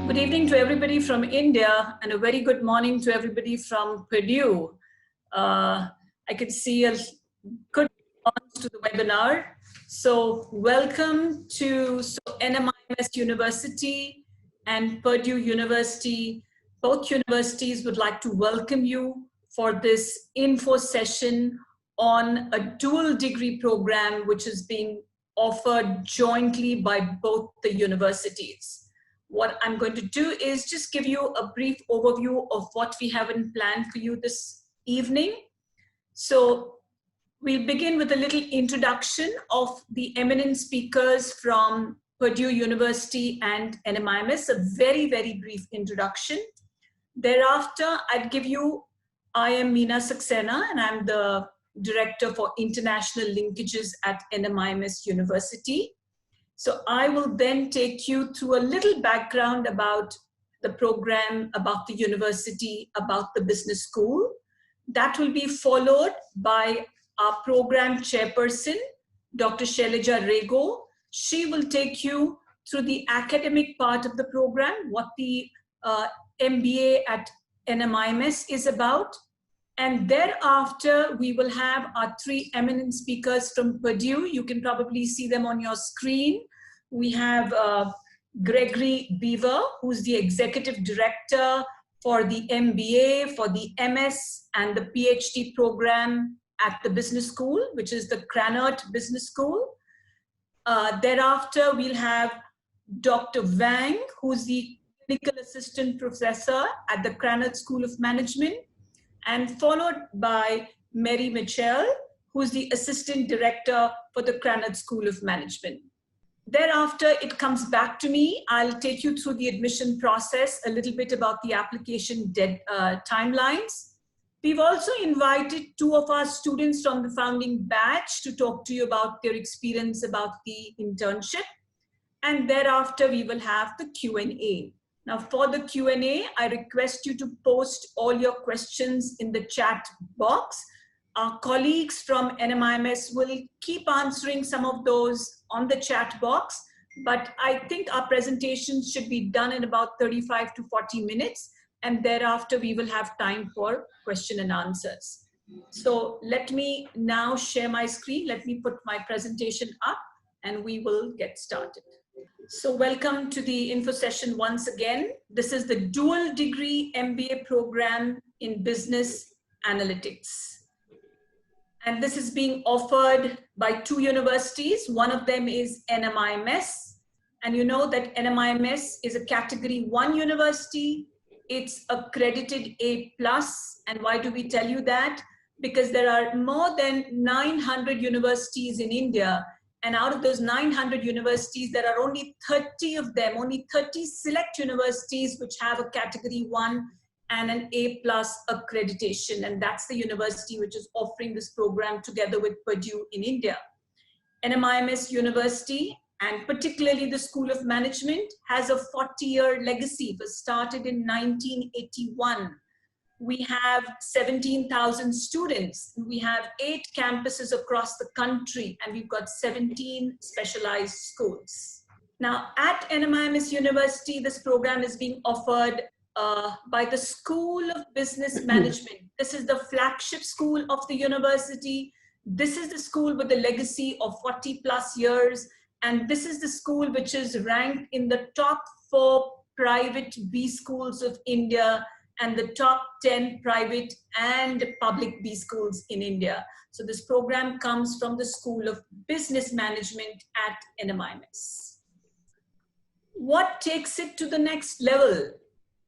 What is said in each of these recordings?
Good evening to everybody from India and a very good morning to everybody from Purdue. I can see a good response to the webinar. So welcome to NMIMS University and Purdue University. Both universities would like to welcome you for this info session on a dual degree program which is being offered jointly by both the universities. What I'm going to do is just give you a brief overview of what we have in plan for you this evening. So we'll begin with a little introduction of the eminent speakers from Purdue University and NMIMS, a very, very brief introduction. Thereafter, I'd give you, I am Meena Saxena and I'm the Director for International Linkages at NMIMS University. So I will then take you through a little background about the program, about the university, about the business school. That will be followed by our program chairperson, Dr. Shailaja Rego. She will take you through the academic part of the program, what the MBA at NMIMS is about. And thereafter, we will have our three eminent speakers from Purdue. You can probably see them on your screen. We have Gregory Beaver, who's the Executive Director for the MBA, for the MS and the PhD program at the business school, which is the Krannert Business School. Thereafter, we'll have Dr. Wang, who's the Clinical Assistant Professor at the Krannert School of Management, and followed by Mary Mitchell, who's the Assistant Director for the Krannert School of Management. Thereafter, it comes back to me. I'll take you through the admission process, a little bit about the application timelines. We've also invited two of our students from the founding batch to talk to you about their experience about the internship. And thereafter, we will have the Q&A. Now for the Q&A, I request you to post all your questions in the chat box. Our colleagues from NMIMS will keep answering some of those on the chat box, but I think our presentation should be done in about 35 to 40 minutes, and thereafter we will have time for question and answers. So let me now share my screen. Let me put my presentation up and we will get started. So welcome to the info session once again. This is the dual degree MBA program in business analytics. And this is being offered by two universities. One of them is NMIMS. And you know that NMIMS is a category 1 university. It's accredited A+. And why do we tell you that? Because there are more than 900 universities in India. And out of those 900 universities, there are only 30 of them, only 30 select universities which have a category 1 and an A+ accreditation. And that's the university which is offering this program together with Purdue in India. NMIMS University, and particularly the School of Management, has a 40-year legacy. It was started in 1981. We have 17,000 students. We have 8 campuses across the country, and we've got 17 specialized schools. Now, at NMIMS University, this program is being offered by the School of Business Management. This is the flagship school of the university. This is the school with a legacy of 40+ years. And this is the school which is ranked in the top 4 private B schools of India and the top 10 private and public B schools in India. So this program comes from the School of Business Management at NMIMS. What takes it to the next level?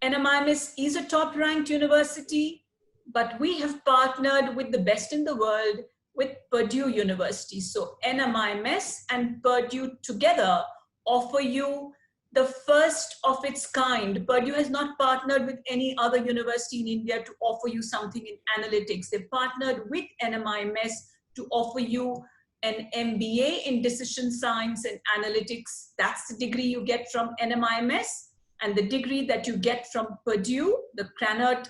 NMIMS is a top-ranked university, but we have partnered with the best in the world with Purdue University. So NMIMS and Purdue together offer you the first of its kind. Purdue has not partnered with any other university in India to offer you something in analytics. They've partnered with NMIMS to offer you an MBA in decision science and analytics. That's the degree you get from NMIMS. And the degree that you get from Purdue, the Krannert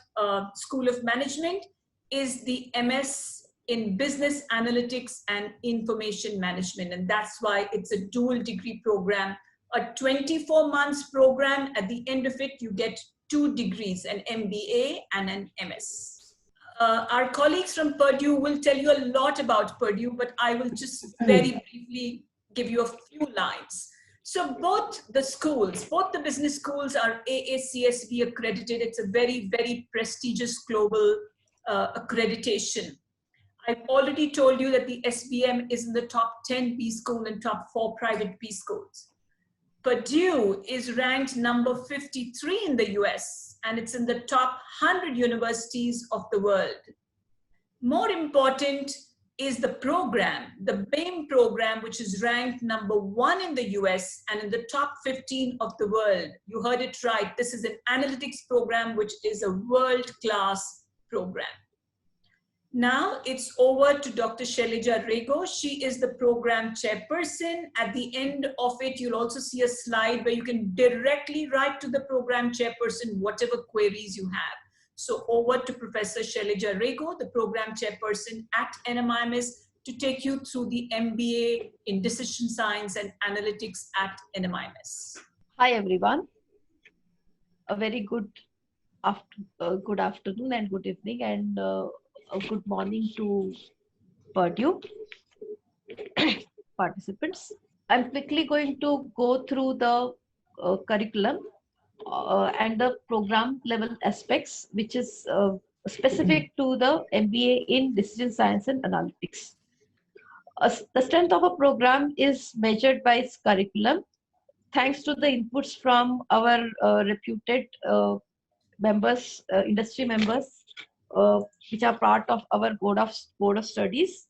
School of Management, is the MS in Business Analytics and Information Management. And that's why it's a dual degree program a 24 months program. At the end of it, you get 2 degrees, an MBA and an MS. Our colleagues from Purdue will tell you a lot about Purdue, but I will just very briefly give you a few lines. So both the schools, both the business schools are AACSB accredited. It's a very, very prestigious global accreditation. I've already told you that the SBM is in the top 10 B school and top 4 private B schools. Purdue is ranked number 53 in the US, and it's in the top 100 universities of the world. More important is the program, the BAME program, which is ranked number 1 in the US and in the top 15 of the world. You heard it right. This is an analytics program, which is a world-class program. Now it's over to Dr. Shailaja Rego. She is the program chairperson. At the end of it, you'll also see a slide where you can directly write to the program chairperson whatever queries you have. So over to Professor Shailaja Rego, the program chairperson at NMIMS, to take you through the MBA in Decision Science and Analytics at NMIMS. Hi everyone. A very good afternoon and good evening and a good morning to Purdue participants. I'm quickly going to go through the curriculum and the program level aspects, which is specific to the MBA in Decision Science and Analytics. The strength of a program is measured by its curriculum. Thanks to the inputs from our reputed members, industry members, which are part of our board of studies.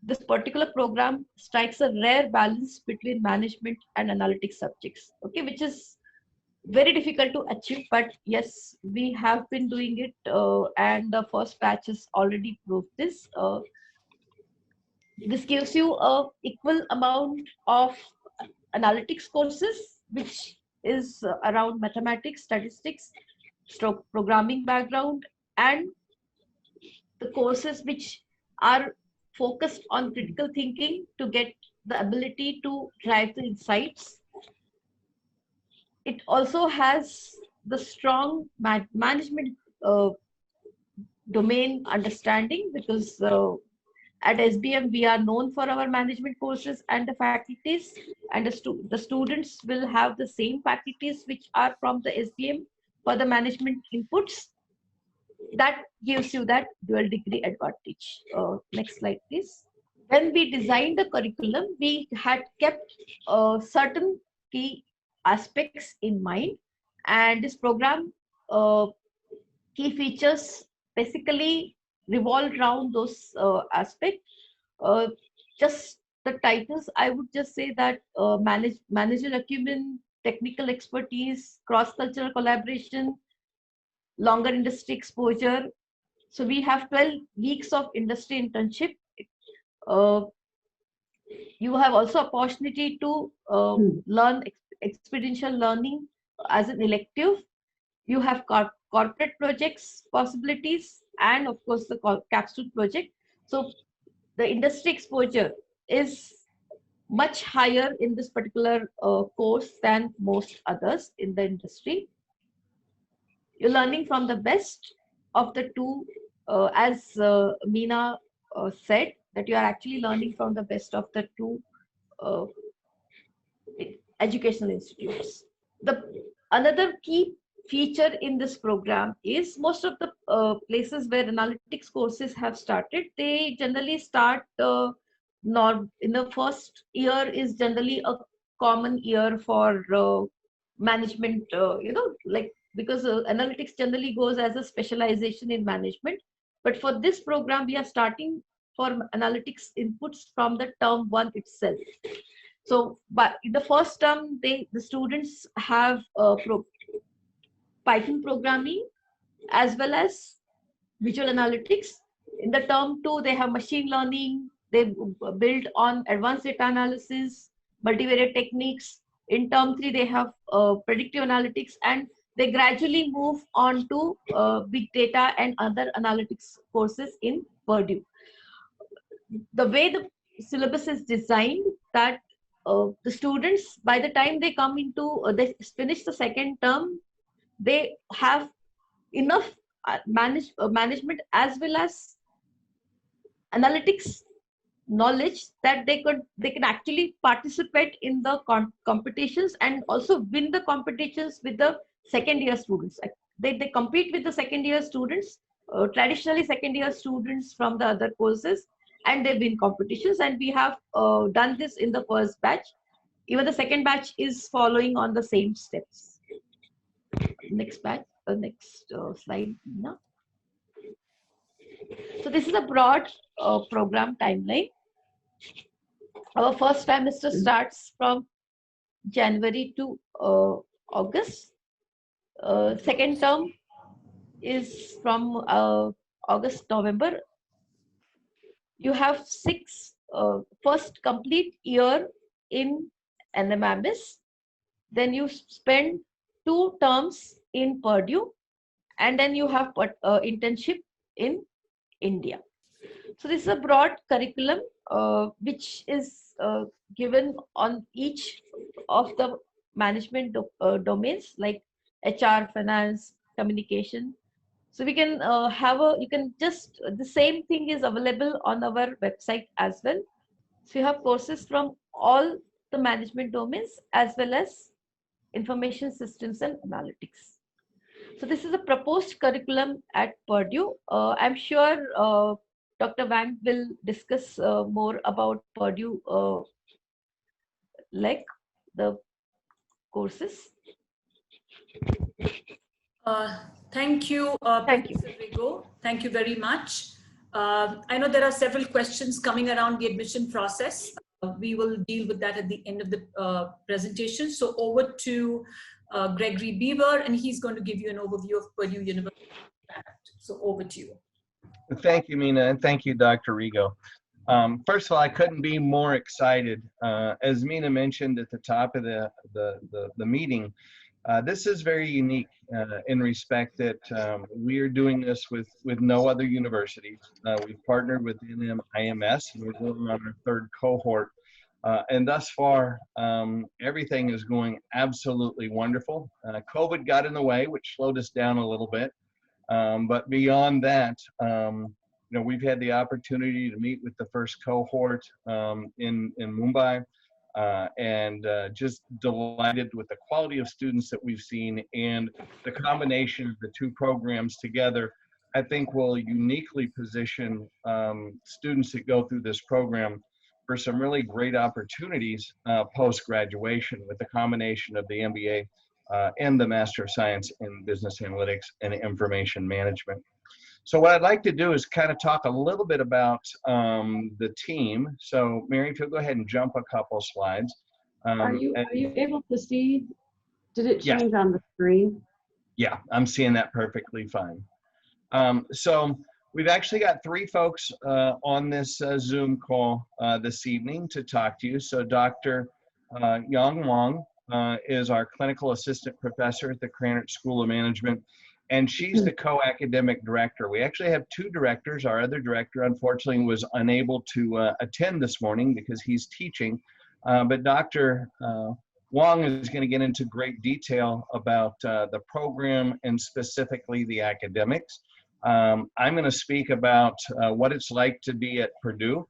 This particular program strikes a rare balance between management and analytics subjects, okay, which is very difficult to achieve, but yes, we have been doing it, and the first batch has already proved this. This gives you a equal amount of analytics courses, which is around mathematics, statistics, stroke programming background, and the courses which are focused on critical thinking to get the ability to drive the insights. It also has the strong management domain understanding, because at SBM we are known for our management courses and the faculties, and the students will have the same faculties which are from the SBM for the management inputs. That gives you that dual degree advantage. Next slide, please. When we designed the curriculum, we had kept certain key aspects in mind, and this program key features basically revolve around those aspects. Just the titles, I would just say that managerial acumen, technical expertise, cross-cultural collaboration, longer industry exposure. So we have 12 weeks of industry internship. You have also opportunity to learn experiential learning as an elective. You have corporate projects possibilities, and of course the capstone project. So the industry exposure is much higher in this particular course than most others in the industry. You're learning from the best of the two, as Meena said, that you are actually learning from the best of the two educational institutes. Another key feature in this program is most of the places where analytics courses have started, they generally start not in the first year is generally a common year for management, like, because analytics generally goes as a specialization in management. But for this program, we are starting for analytics inputs from the term 1 itself. So, but in the first term, the students have Python programming as well as visual analytics. In the term 2, they have machine learning. They build on advanced data analysis, multivariate techniques. In term 3, they have predictive analytics, and they gradually move on to big data and other analytics courses in Purdue. The way the syllabus is designed, that the students, by the time they come into, they finish the second term, they have enough management as well as analytics knowledge that they can actually participate in the competitions and also win the competitions with the second year students. They compete with the second year students, traditionally second year students from the other courses, and they win competitions. And we have done this in the first batch. Even the second batch is following on the same steps. Next batch, next slide now. So this is a broad program timeline. Our first trimester starts from January to August. Second term is from August, November. You have first complete year in NMIMS. Then you spend 2 terms in Purdue, and then you have internship in India. So this is a broad curriculum which is given on each of the management domains like HR, finance, communication. So we can the same thing is available on our website as well. So you have courses from all the management domains as well as information systems and analytics. So this is a proposed curriculum at Purdue. I'm sure Dr. Wang will discuss more about Purdue, like the courses. Thank you, Thank you. Professor Rigo. Thank you very much. I know there are several questions coming around the admission process. We will deal with that at the end of the presentation. So over to Gregory Beaver, and he's going to give you an overview of Purdue University. So over to you. Thank you, Meena, and thank you, Dr. Rigo. First of all, I couldn't be more excited. As Meena mentioned at the top of the meeting, this is very unique in respect that we are doing this with no other universities. We've partnered with NMIMS, and we're going on our 3rd cohort. And thus far, everything is going absolutely wonderful. COVID got in the way, which slowed us down a little bit. But beyond that, you know, we've had the opportunity to meet with the first cohort in Mumbai, and just delighted with the quality of students that we've seen, and the combination of the 2 programs together, I think will uniquely position students that go through this program for some really great opportunities post-graduation with the combination of the MBA and the Master of Science in Business Analytics and Information Management. So what I'd like to do is kind of talk a little bit about the team. So Mary, if you'll go ahead and jump a couple slides. Are you able to see? Did it change on the screen? Yeah, I'm seeing that perfectly fine. So we've actually got 3 folks on this Zoom call this evening to talk to you. So Dr. Yang Wang is our clinical assistant professor at the Krannert School of Management, and she's the co-academic director. We actually have 2 directors. Our other director, unfortunately, was unable to attend this morning because he's teaching, but Dr. Wang is going to get into great detail about the program and specifically the academics. I'm going to speak about what it's like to be at Purdue.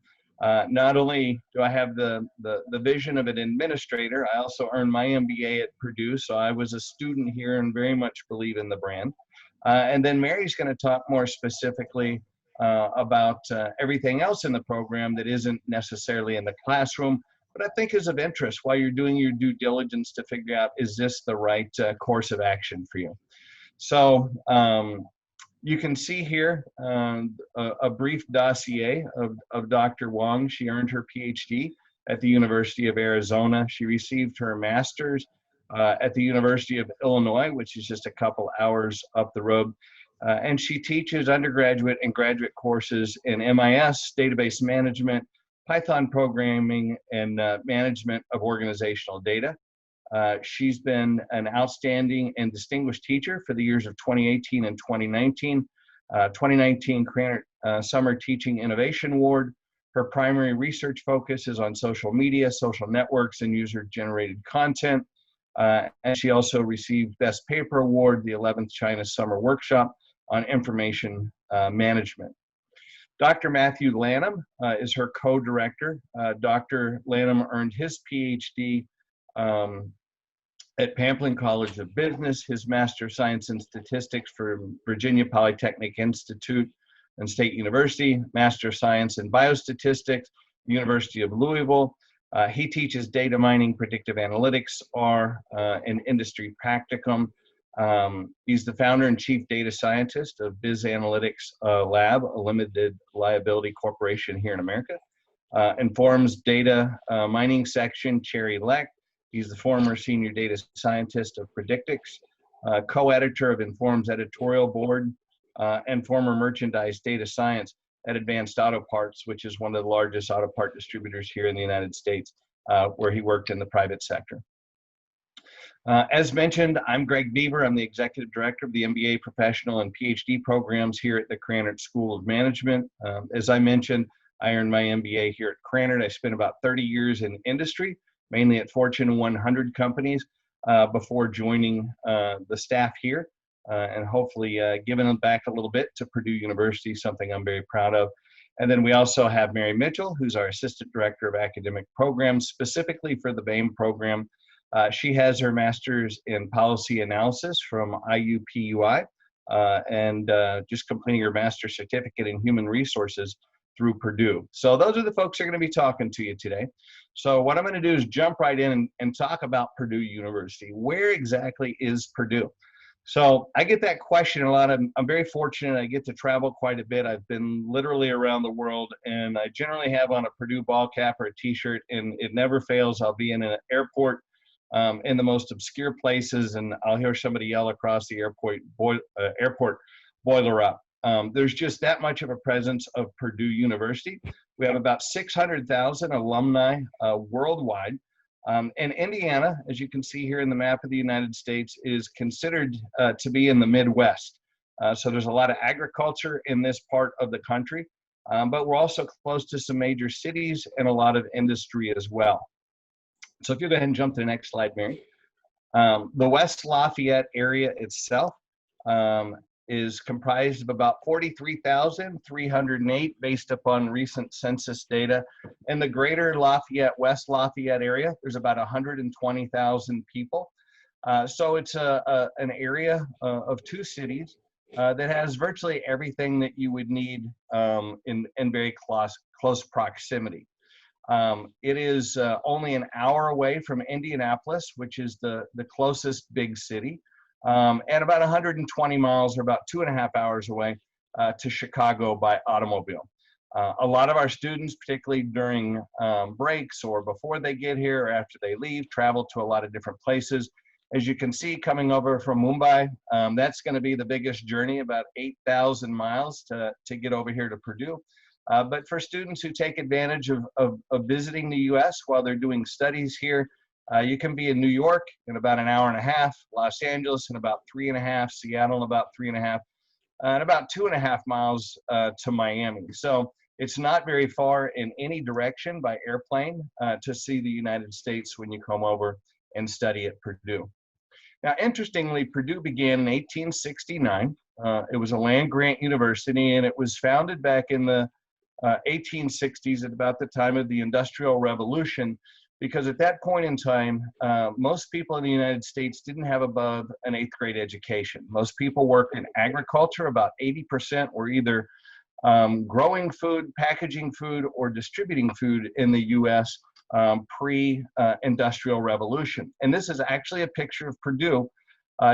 Not only do I have the vision of an administrator, I also earned my MBA at Purdue, so I was a student here and very much believe in the brand. And then Mary's going to talk more specifically about everything else in the program that isn't necessarily in the classroom, but I think is of interest while you're doing your due diligence to figure out, is this the right course of action for you? So you can see here a brief dossier of Dr. Wang. She earned her PhD at the University of Arizona. She received her master's at the University of Illinois, which is just a couple hours up the road. And she teaches undergraduate and graduate courses in MIS, database management, Python programming, and management of organizational data. She's been an outstanding and distinguished teacher for the years of 2018 and 2019. 2019 Krannert Summer Teaching Innovation Award. Her primary research focus is on social media, social networks, and user-generated content. And she also received Best Paper Award, the 11th China Summer Workshop on Information Management. Dr. Matthew Lanham is her co-director. Dr. Lanham earned his PhD at Pamplin College of Business, his Master of Science in Statistics from Virginia Polytechnic Institute and State University, Master of Science in Biostatistics, University of Louisville. He teaches data mining, predictive analytics, R, and industry practicum. He's the founder and chief data scientist of Biz Analytics Lab, a limited liability corporation here in America. Informs data mining section, Cherry Leck. He's the former senior data scientist of Predictix, co-editor of Inform's editorial board, and former merchandise data science at Advanced Auto Parts, which is one of the largest auto part distributors here in the United States, where he worked in the private sector. As mentioned, I'm Greg Beaver. I'm the executive director of the MBA professional and PhD programs here at the Krannert School of Management. As I mentioned, I earned my MBA here at Krannert. I spent about 30 years in industry, mainly at Fortune 100 companies, before joining the staff here and hopefully giving them back a little bit to Purdue University, something I'm very proud of. And then we also have Mary Mitchell, who's our Assistant Director of Academic Programs, specifically for the BAME program. She has her master's in policy analysis from IUPUI and just completing her master's certificate in human resources through Purdue. So those are the folks that are going to be talking to you today. So what I'm going to do is jump right in and talk about Purdue University. Where exactly is Purdue? So I get that question a lot. I'm very fortunate. I get to travel quite a bit. I've been literally around the world, and I generally have on a Purdue ball cap or a t-shirt, and it never fails. I'll be in an airport in the most obscure places, and I'll hear somebody yell across the airport boiler up. There's just that much of a presence of Purdue University. We have about 600,000 alumni worldwide. And Indiana, as you can see here in the map of the United States, is considered to be in the Midwest. So there's a lot of agriculture in this part of the country, but we're also close to some major cities and a lot of industry as well. So if you go ahead and jump to the next slide, Mary. The West Lafayette area itself is comprised of about 43,308 based upon recent census data. In the greater Lafayette, West Lafayette area, there's about 120,000 people. So it's an area of two cities that has virtually everything that you would need in very close proximity. It is only an hour away from Indianapolis, which is the closest big city. And about 120 miles, or about 2.5 hours away to Chicago by automobile. A lot of our students, particularly during breaks or before they get here or after they leave, travel to a lot of different places. As you can see, coming over from Mumbai, that's going to be the biggest journey, about 8,000 miles to get over here to Purdue. But for students who take advantage of visiting the U.S. while they're doing studies here, you can be in New York in about an hour and a half, Los Angeles in about 3.5, Seattle in about 3.5, and about 2.5 miles to Miami. So it's not very far in any direction by airplane to see the United States when you come over and study at Purdue. Now, interestingly, Purdue began in 1869. It was a land-grant university, and it was founded back in the 1860s at about the time of the Industrial Revolution, because at that point in time, most people in the United States didn't have above an 8th grade education. Most people worked in agriculture. About 80% were either growing food, packaging food, or distributing food in the U.S. Pre-Industrial Revolution. And this is actually a picture of Purdue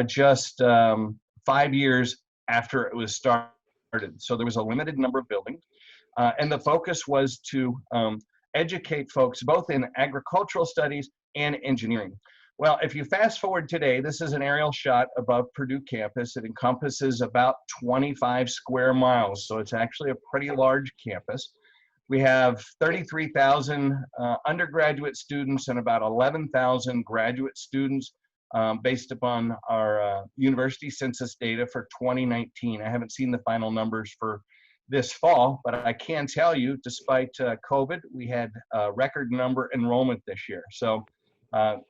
just 5 years after it was started. So there was a limited number of buildings. And the focus was to educate folks both in agricultural studies and engineering. Well, if you fast forward today, this is an aerial shot above Purdue campus. It encompasses about 25 square miles, so it's actually a pretty large campus. We have 33,000 undergraduate students and about 11,000 graduate students based upon our university census data for 2019. I haven't seen the final numbers for this fall, but I can tell you, despite COVID, we had a record number enrollment this year. So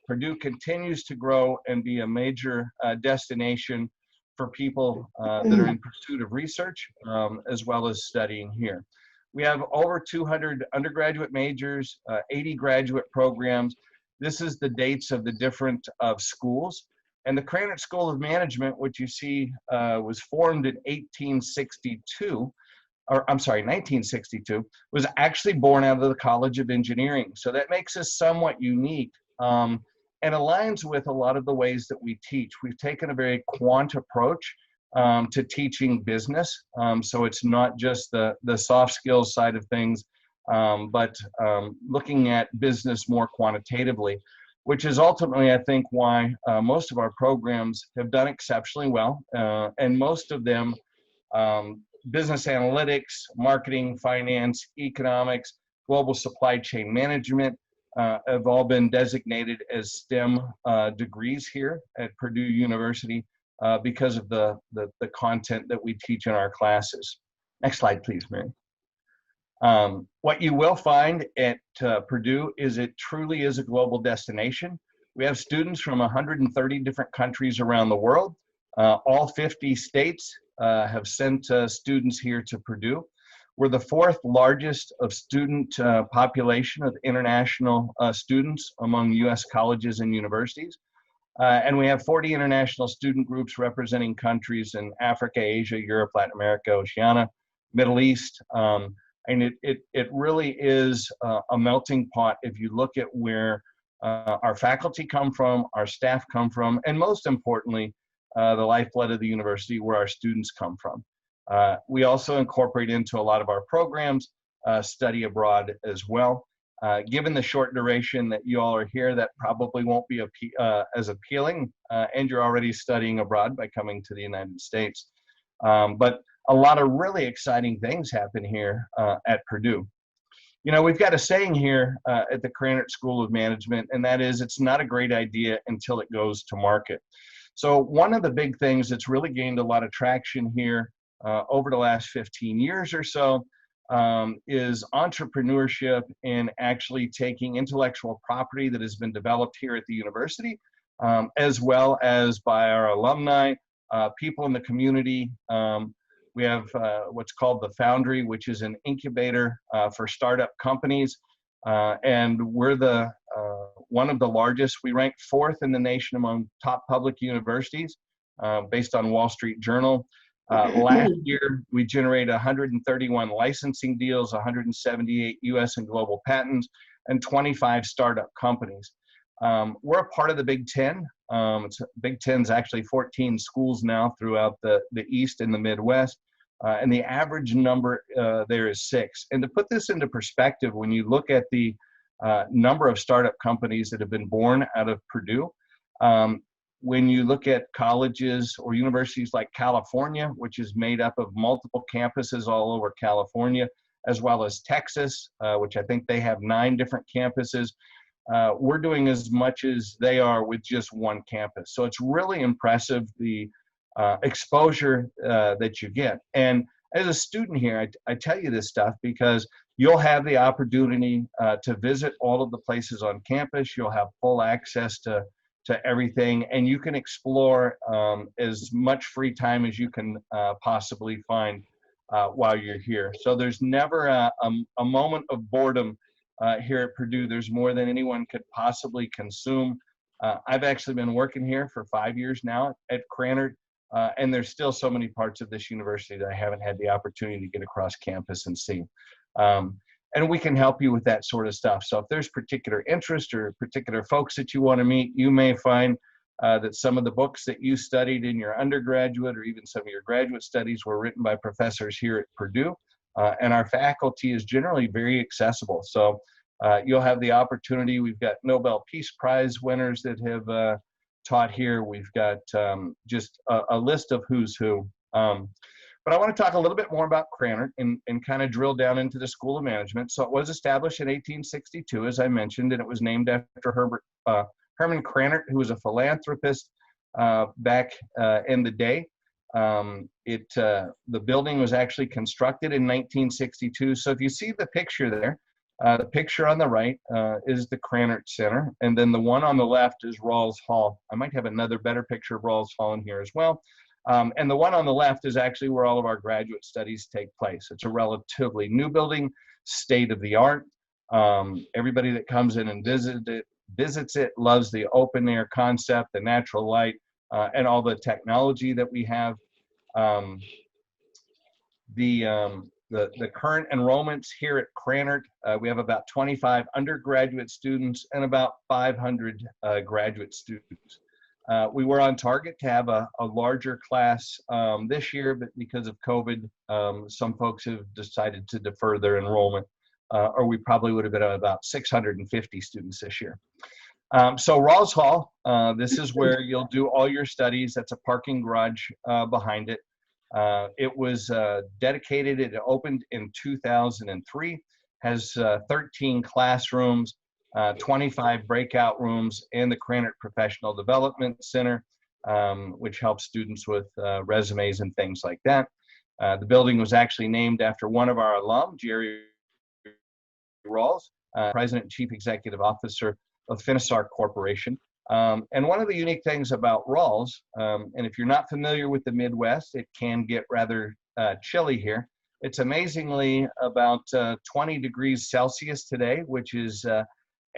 Purdue continues to grow and be a major destination for people that are in pursuit of research, as well as studying here. We have over 200 undergraduate majors, 80 graduate programs. This is the dates of the different schools. And the Krannert School of Management, which you see was formed in 1962, was actually born out of the College of Engineering. So that makes us somewhat unique and aligns with a lot of the ways that we teach. We've taken a very quant approach to teaching business. So it's not just the soft skills side of things, but looking at business more quantitatively, which is ultimately, I think, why most of our programs have done exceptionally well. And most of them, business analytics, marketing, finance, economics, global supply chain management, have all been designated as STEM degrees here at Purdue University because of the content that we teach in our classes. Next slide, please, Mary. What you will find at Purdue is it truly is a global destination. We have students from 130 different countries around the world. All 50 states have sent students here to Purdue. We're the fourth largest of student population of international students among US colleges and universities. And we have 40 international student groups representing countries in Africa, Asia, Europe, Latin America, Oceania, Middle East. And it really is a melting pot if you look at where our faculty come from, our staff come from, and most importantly, the lifeblood of the university, where our students come from. We also incorporate into a lot of our programs study abroad as well. Given the short duration that you all are here, that probably won't be as appealing, and you're already studying abroad by coming to the United States. But a lot of really exciting things happen here at Purdue. You know, we've got a saying here at the Krannert School of Management, and that is, it's not a great idea until it goes to market. So one of the big things that's really gained a lot of traction here over the last 15 years or so is entrepreneurship and actually taking intellectual property that has been developed here at the university, as well as by our alumni, people in the community. We have what's called the Foundry, which is an incubator for startup companies. And we're one of the largest. We rank 4th in the nation among top public universities based on Wall Street Journal. Last year, we generated 131 licensing deals, 178 US and global patents, and 25 startup companies. We're a part of the Big Ten. Big Ten's actually 14 schools now throughout the East and the Midwest. And the average number there is 6. And to put this into perspective, when you look at the number of startup companies that have been born out of Purdue, when you look at colleges or universities like California, which is made up of multiple campuses all over California, as well as Texas, which I think they have 9 different campuses, we're doing as much as they are with just one campus. So it's really impressive, the exposure that you get. And as a student here, I tell you this stuff because you'll have the opportunity to visit all of the places on campus. You'll have full access to everything, and you can explore as much free time as you can possibly find while you're here. So there's never a moment of boredom here at Purdue. There's more than anyone could possibly consume. I've actually been working here for 5 years now at Krannert, and there's still so many parts of this university that I haven't had the opportunity to get across campus and see. And we can help you with that sort of stuff. So if there's particular interest or particular folks that you want to meet, you may find that some of the books that you studied in your undergraduate or even some of your graduate studies were written by professors here at Purdue. And our faculty is generally very accessible. So you'll have the opportunity. We've got Nobel Peace Prize winners that have taught here. We've got just a list of who's who. But I want to talk a little bit more about Krannert and kind of drill down into the School of Management. So it was established in 1862, as I mentioned, and it was named after Herman Krannert, who was a philanthropist back in the day. The building was actually constructed in 1962. So if you see the picture there, the picture on the right is the Krannert Center, and then the one on the left is Rawls Hall. I might have another better picture of Rawls Hall in here as well. And the one on the left is actually where all of our graduate studies take place. It's a relatively new building, state of the art. Everybody that comes in and visits it loves the open air concept, the natural light, and all the technology that we have. The current enrollments here at Krannert, we have about 25 undergraduate students and about 500 graduate students. We were on target to have a larger class this year, but because of COVID, some folks have decided to defer their enrollment, or we probably would have been at about 650 students this year. So Rawls Hall, this is where you'll do all your studies. That's a parking garage behind it. It was dedicated, it opened in 2003, has 13 classrooms, 25 breakout rooms, and the Krannert Professional Development Center, which helps students with resumes and things like that. The building was actually named after one of our alum, Jerry Rawls, President and Chief Executive Officer of Finisar Corporation. And one of the unique things about Rawls, and if you're not familiar with the Midwest, it can get rather chilly here. It's amazingly about 20 degrees Celsius today, which is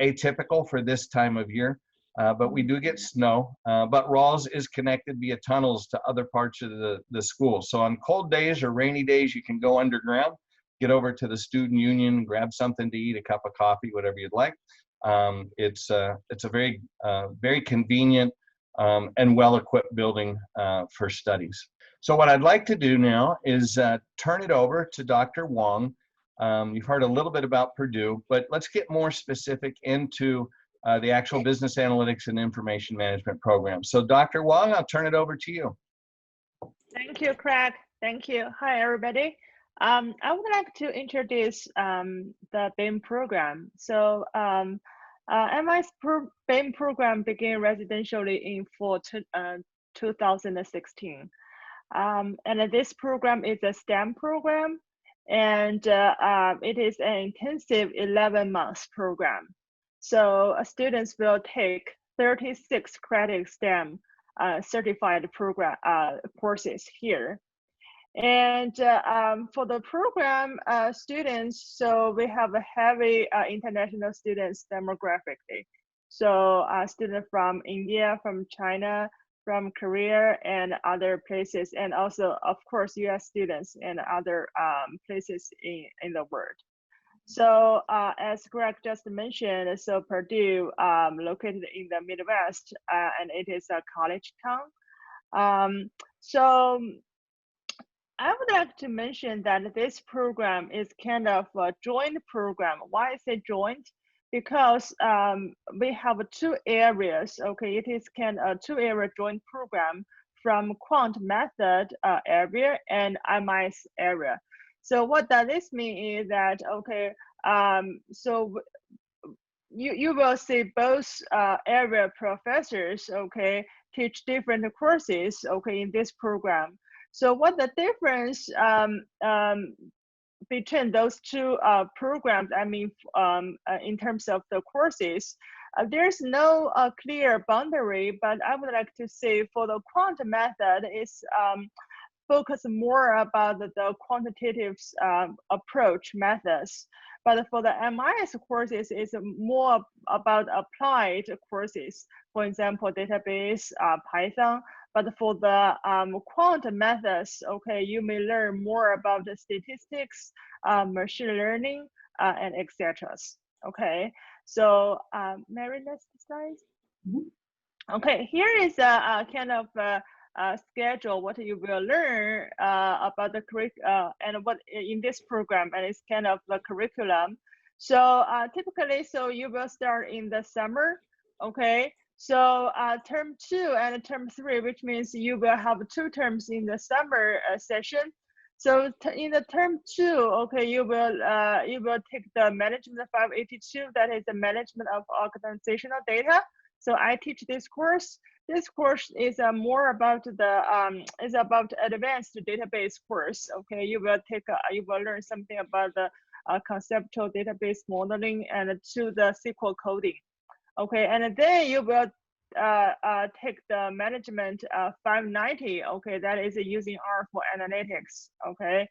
atypical for this time of year, but we do get snow. But Rawls is connected via tunnels to other parts of the school. So on cold days or rainy days, you can go underground, get over to the student union, grab something to eat, a cup of coffee, whatever you'd like. It's a very, very convenient and well-equipped building for studies. So what I'd like to do now is turn it over to Dr. Wong. You've heard a little bit about Purdue, but let's get more specific into the actual business analytics and information management program. So Dr. Wong, I'll turn it over to you. Thank you, Craig. Thank you. Hi, everybody. I would like to introduce the BIM program. So MS BIM program began residentially in fall 2016. And this program is a STEM program, and it is an intensive 11-month program. So students will take 36 credit STEM certified program courses here. And for the program students, so we have a heavy international students demographically. So students from India, from China, from Korea, and other places, and also, of course, US students and other places in the world. So as Greg just mentioned, so Purdue, located in the Midwest, and it is a college town. So I would like to mention that this program is kind of a joint program. Why is it joint? Because we have two areas. Okay, it is kind of a two-area joint program from quant method area and MIS area. So what does this mean is that, okay, so you will see both area professors, okay, teach different courses, okay, in this program. So what the difference between those two programs, I mean, in terms of the courses, there's no clear boundary, but I would like to say for the quant method is focus more about the quantitative approach methods. But for the MIS courses, it's more about applied courses. For example, database, Python. But for the quant methods, okay, you may learn more about the statistics, machine learning, and etc. Okay, so Mary, next slide. Mm-hmm. Okay, here is a kind of schedule what you will learn about the and what in this program, and it's kind of the curriculum. So typically, so you will start in the summer, okay. So term 2 and term 3, which means you will have 2 terms in the summer session. So in the term 2, okay, you will take the management 582, that is the management of organizational data. So I teach this course. this course is more about the is about advanced database course. Okay, you will take you will learn something about the conceptual database modeling and to the SQL coding. Okay, and then you will take the management 590. Okay, that is using R for analytics. Okay,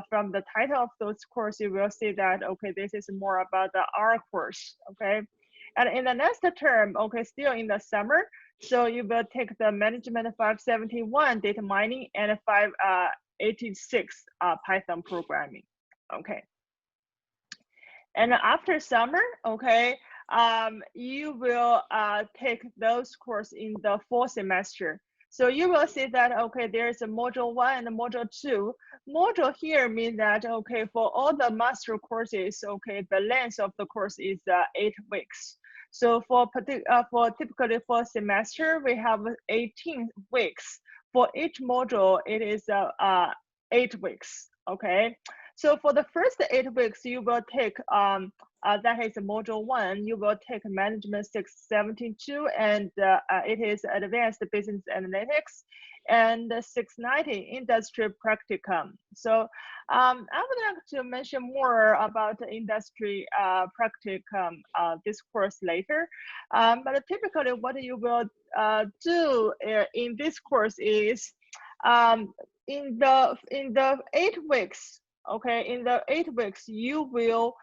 from the title of those course, you will see that okay, this is more about the R course. Okay, and in the next term, okay, still in the summer, so you will take the management 571 data mining and 586 Python programming. Okay, and after summer, okay, you will take those courses in the fall semester. So you will see that, okay, there's a module 1 and module 2. Module here means that, okay, for all the master courses, okay, the length of the course is 8 weeks. So for typically for semester, we have 18 weeks. For each module, it is 8 weeks, okay? So for the first 8 weeks, you will take, that is module 1, you will take management 672, and it is advanced business analytics, and 690 industry practicum. So I would like to mention more about the industry practicum this course later. But typically what you will do in this course is in the 8 weeks, okay, in the 8 weeks, you will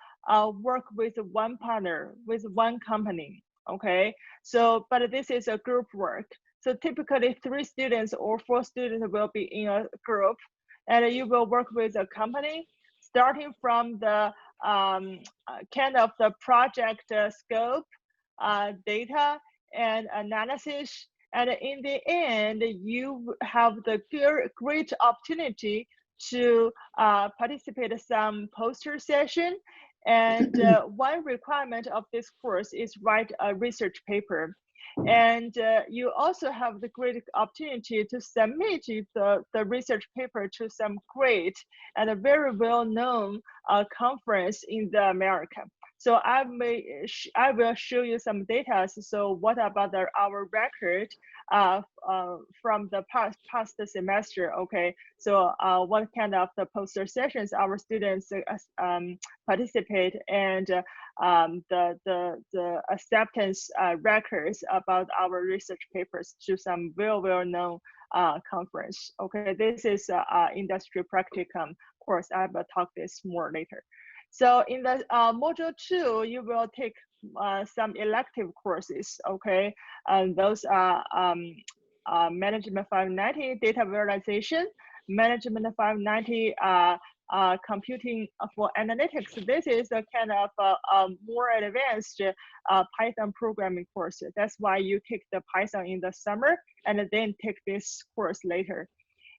work with one partner, with one company, okay? So, but this is a group work. So typically 3 students or 4 students will be in a group, and you will work with a company, starting from the kind of the project scope, data, and analysis. And in the end, you have the great opportunity to participate in some poster session. And one requirement of this course is write a research paper. And you also have the great opportunity to submit the research paper to some great and a very well-known conference in the America. So I will show you some data. So what about our record from the past semester? Okay, so what kind of the poster sessions our students participate, and the acceptance records about our research papers to some well-known conference. Okay, this is industry practicum course. I will talk this more later. So in the module 2, you will take some elective courses, okay? And those are management 590 data visualization, management 590 computing for analytics. This is a kind of more advanced Python programming course. That's why you take the Python in the summer and then take this course later.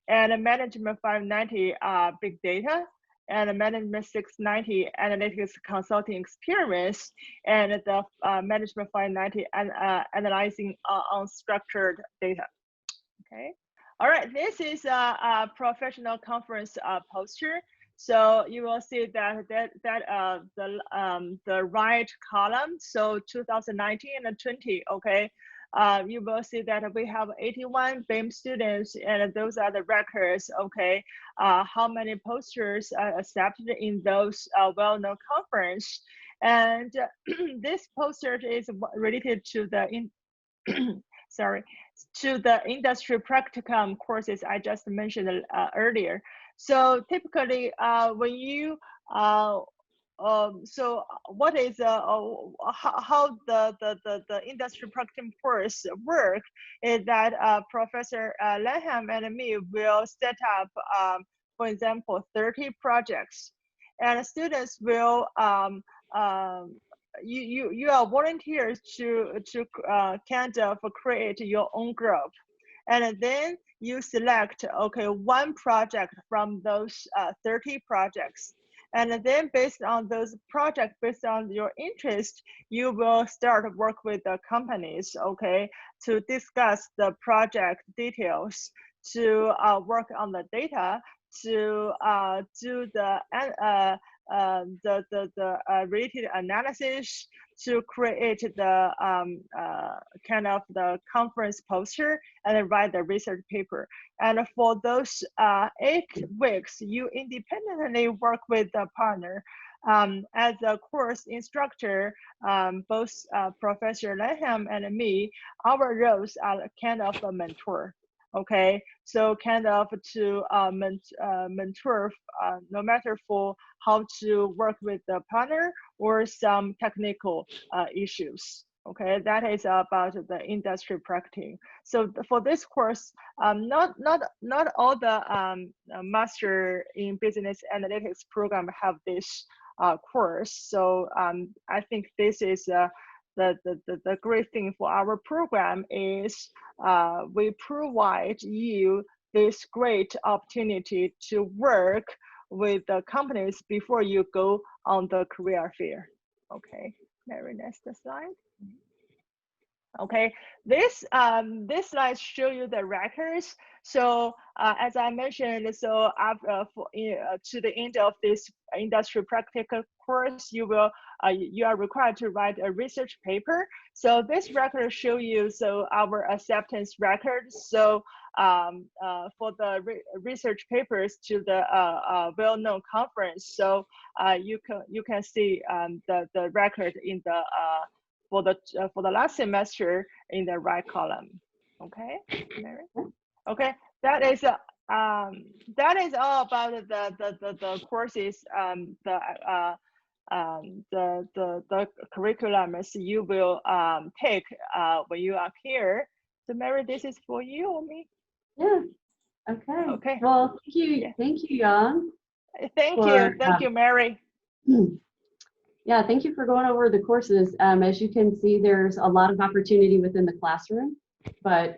And management 590 big data, and management 690 analytics consulting experience, and the management 590 and analyzing unstructured data. Okay. All right. This is a professional conference poster. So you will see that the right column. So 2019 and 20. Okay. You will see that we have 81 BIM students, and those are the records, okay? How many posters are accepted in those well-known conference. And this poster is related to the, to the industry practicum courses I just mentioned earlier. So typically when you, so what is how the industry practicum course work is that Professor Lanham and me will set up, for example, 30 projects, and students will you are volunteers to kind of create your own group, and then you select, okay, one project from those 30 projects. And then based on those projects, based on your interest, you will start work with the companies, okay, to discuss the project details, to work on the data, to do the related analysis, to create the kind of the conference poster and then write the research paper. And for those 8 weeks, you independently work with the partner. As a course instructor, both Professor Lanham and me, our roles are kind of a mentor. Okay, so kind of to mentor, no matter for how to work with the partner or some technical issues. Okay, that is about the industry practice. So for this course, not all the master in business analytics program have this course. So I think this is the great thing for our program is we provide you this great opportunity to work with the companies before you go on the career fair. Okay, very next slide. Okay, this slide show you the records. So as I mentioned, so after to the end of this industry practical course, you are required to write a research paper. So this record show you so our acceptance records. So for the research papers to the well-known conference, so you can see the record in the for the last semester in the right column. Okay, Mary? Okay, that is all about the courses, the curriculums you will take when you are here. So Mary, this is for you or me? Yeah. Okay. Okay. Well, thank you, Yang. Thank you, Mary. Yeah, thank you for going over the courses. As you can see, there's a lot of opportunity within the classroom, but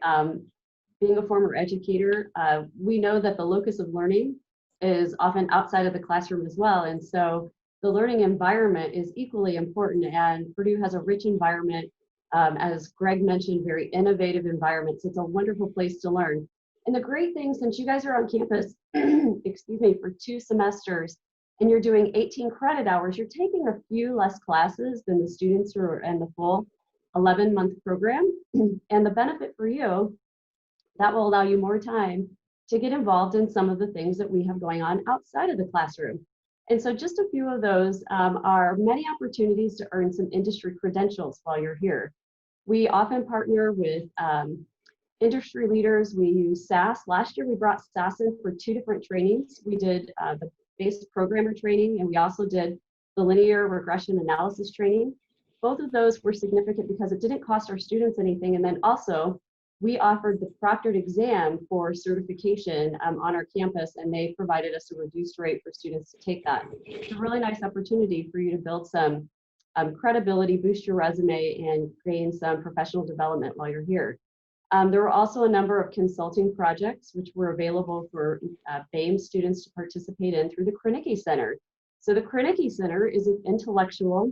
being a former educator, we know that the locus of learning is often outside of the classroom as well. And so the learning environment is equally important, and Purdue has a rich environment, as Greg mentioned, very innovative environments. It's a wonderful place to learn. And the great thing, since you guys are on campus, excuse me, for 2 semesters, and you're doing 18 credit hours, you're taking a few less classes than the students who are in the full 11-month program. And the benefit for you, that will allow you more time to get involved in some of the things that we have going on outside of the classroom. And so just a few of those are many opportunities to earn some industry credentials while you're here. We often partner with industry leaders. We use SAS. Last year, we brought SAS in for 2 different trainings. We did the basic programmer training, and we also did the linear regression analysis training. Both of those were significant because it didn't cost our students anything. And then also, we offered the proctored exam for certification on our campus, and they provided us a reduced rate for students to take that. It's a really nice opportunity for you to build some credibility, boost your resume, and gain some professional development while you're here. There were also a number of consulting projects which were available for BAME students to participate in through the Krenicki Center. So the Krenicki Center is an intellectual,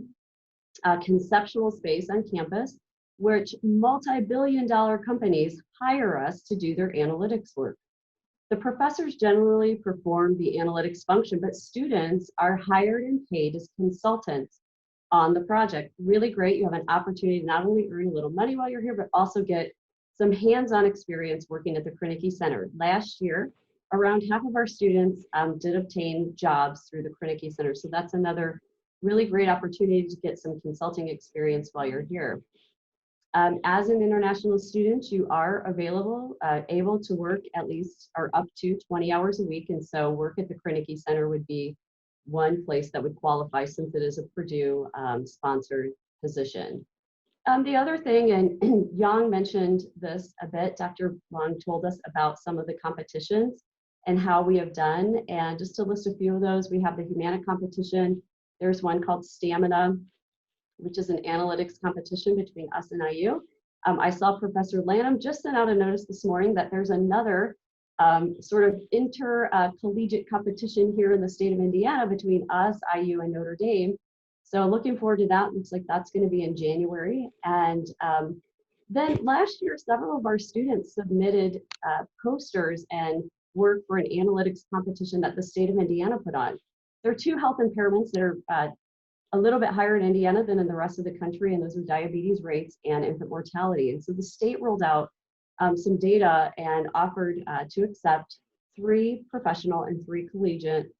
conceptual space on campus which multi-billion-dollar companies hire us to do their analytics work. The professors generally perform the analytics function, but students are hired and paid as consultants on the project. Really great. You have an opportunity to not only earn a little money while you're here, but also get some hands-on experience working at the Krenicki Center. Last year, around half of our students did obtain jobs through the Krenicki Center. So that's another really great opportunity to get some consulting experience while you're here. As an international student, you are able to work at least or up to 20 hours a week. And so work at the Krenicki Center would be one place that would qualify since it is a Purdue sponsored position. The other thing, and Yang mentioned this a bit, Dr. Wang told us about some of the competitions and how we have done. And just to list a few of those, we have the Humana competition. There's one called Stamina, which is an analytics competition between us and IU. I saw Professor Lanham just sent out a notice this morning that there's another sort of intercollegiate competition here in the state of Indiana between us, IU, and Notre Dame. So looking forward to that. Looks like that's going to be in January. And then last year, several of our students submitted posters and work for an analytics competition that the state of Indiana put on. There are 2 health impairments that are a little bit higher in Indiana than in the rest of the country, and those are diabetes rates and infant mortality. And so the state rolled out some data and offered to accept 3 professional and 3 collegiate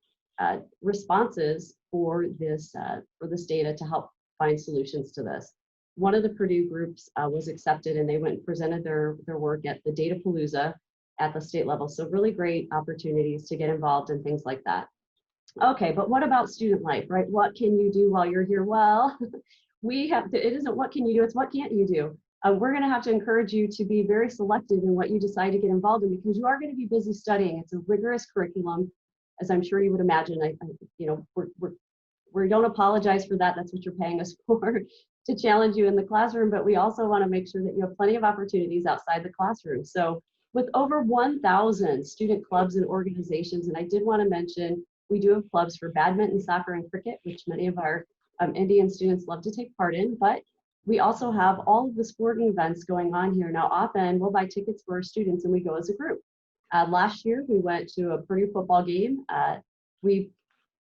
responses for this data to help find solutions to this. One of the Purdue groups was accepted, and they went and presented their work at the Datapalooza at the state level. So really great opportunities to get involved in things like that. Okay, but what about student life, right? What can you do while you're here? Well, it isn't what can you do, it's what can't you do. We're gonna have to encourage you to be very selective in what you decide to get involved in, because you are gonna be busy studying. It's a rigorous curriculum, as I'm sure you would imagine. We don't apologize for that. That's what you're paying us for, to challenge you in the classroom, but we also wanna make sure that you have plenty of opportunities outside the classroom. So with over 1,000 student clubs and organizations, and I did wanna mention, we do have clubs for badminton, soccer, and cricket, which many of our Indian students love to take part in, but we also have all of the sporting events going on here. Now, often we'll buy tickets for our students and we go as a group. Last year, we went to a Purdue football game.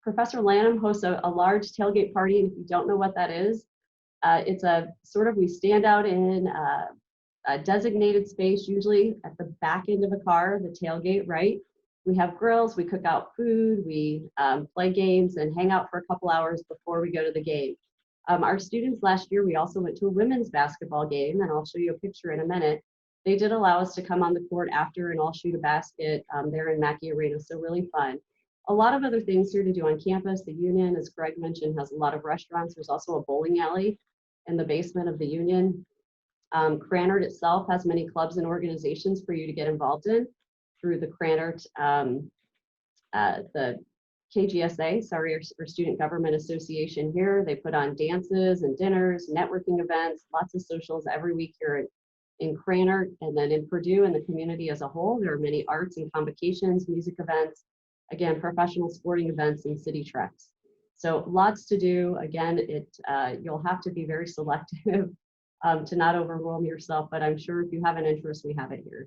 Professor Lanham hosts a large tailgate party, and if you don't know what that is, it's a sort of, we stand out in a designated space, usually at the back end of a car, the tailgate, right? We have grills, we cook out food, we play games and hang out for a couple hours before we go to the game. Our students last year, we also went to a women's basketball game, and I'll show you a picture in a minute. They did allow us to come on the court after and all shoot a basket there in Mackey Arena, so really fun. A lot of other things here to do on campus. The Union, as Greg mentioned, has a lot of restaurants. There's also a bowling alley in the basement of the Union. Krannert itself has many clubs and organizations for you to get involved in through the Krannert, the KGSA, sorry, our Student Government Association here. They put on dances and dinners, networking events, lots of socials every week here in Krannert, and then in Purdue and the community as a whole. There are many arts and convocations, music events, again, professional sporting events, and city treks. So lots to do. Again, you'll have to be very selective to not overwhelm yourself, but I'm sure if you have an interest, we have it here.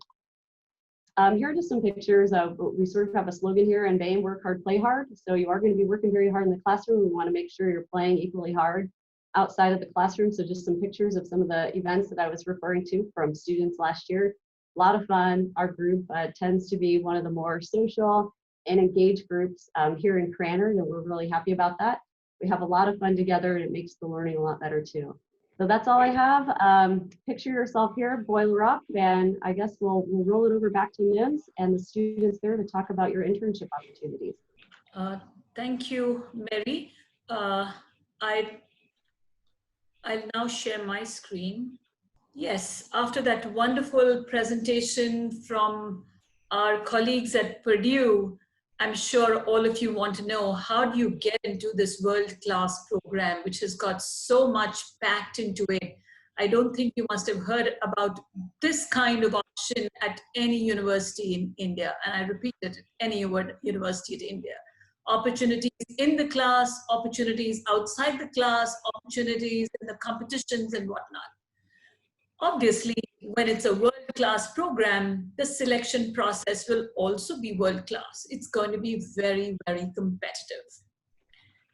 Here are just some pictures of, we sort of have a slogan here in Bain: work hard, play hard. So you are going to be working very hard in the classroom. We want to make sure you're playing equally hard outside of the classroom. So just some pictures of some of the events that I was referring to from students last year. A lot of fun. Our group tends to be one of the more social and engaged groups here in Krannert, and we're really happy about that. We have a lot of fun together, and it makes the learning a lot better too. So that's all I have. Picture yourself here, boiler up, and I guess we'll roll it over back to NIMS and the students there to talk about your internship opportunities. Thank you, Mary. I'll now share my screen. Yes, after that wonderful presentation from our colleagues at Purdue, I'm sure all of you want to know, how do you get into this world-class program, which has got so much packed into it? I don't think you must have heard about this kind of option at any university in India. And I repeat it, any university in India. Opportunities in the class, opportunities outside the class, opportunities in the competitions and whatnot. Obviously, when it's a world-class program, the selection process will also be world-class. It's going to be very, very competitive.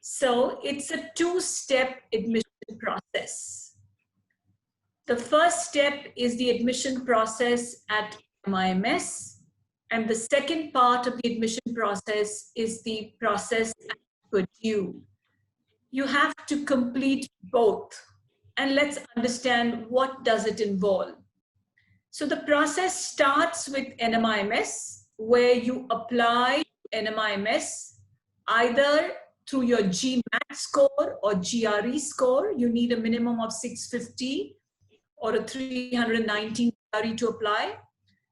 So it's a two-step admission process. The first step is the admission process at NMIMS, and the second part of the admission process is the process at Purdue. You have to complete both. And let's understand, what does it involve? So the process starts with NMIMS, where you apply NMIMS either through your GMAT score or GRE score. You need a minimum of 650 or a 319 GRE to apply.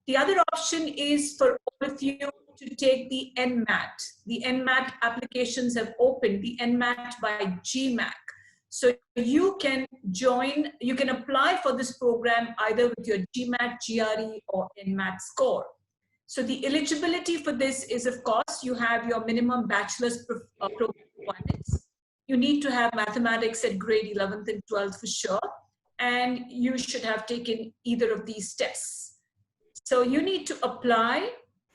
The other option is for all of you to take the NMAT. The NMAT applications have opened, the NMAT by GMAC. So you can join, you can apply for this program either with your GMAT, GRE, or NMAT score. So the eligibility for this is, of course, you have your minimum bachelor's program requirements. You need to have mathematics at grade 11th and 12th for sure. And you should have taken either of these tests. So you need to apply.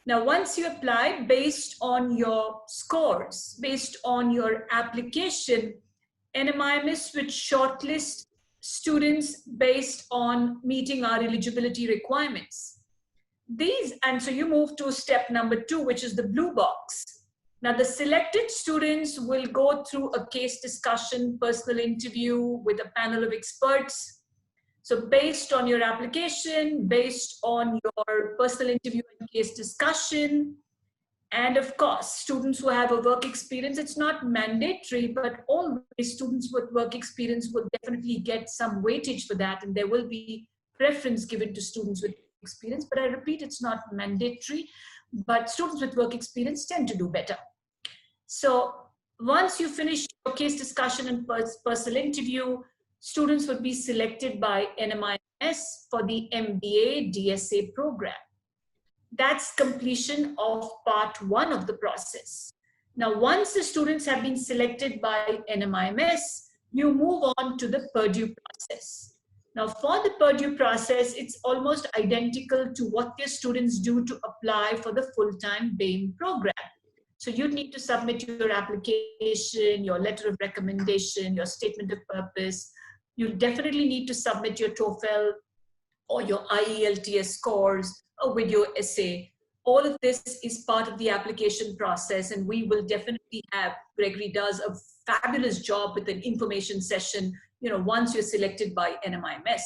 Now, once you apply, based on your scores, based on your application, NMIMS would shortlist students based on meeting our eligibility requirements. And so you move to step number 2, which is the blue box. Now the selected students will go through a case discussion, personal interview with a panel of experts. So based on your application, based on your personal interview and case discussion, and of course, students who have a work experience, it's not mandatory, but always students with work experience will definitely get some weightage for that, and there will be preference given to students with experience. But I repeat, it's not mandatory, but students with work experience tend to do better. So once you finish your case discussion and personal interview, students would be selected by NMIMS for the MBA DSA program. That's completion of part 1 of the process. Now, once the students have been selected by NMIMS, you move on to the Purdue process. Now, for the Purdue process, it's almost identical to what your students do to apply for the full-time BAME program. So you need to submit your application, your letter of recommendation, your statement of purpose. You definitely need to submit your TOEFL or your IELTS scores, a video essay. All of this is part of the application process, and we will definitely have, Gregory does a fabulous job with an information session, once you're selected by NMIMS.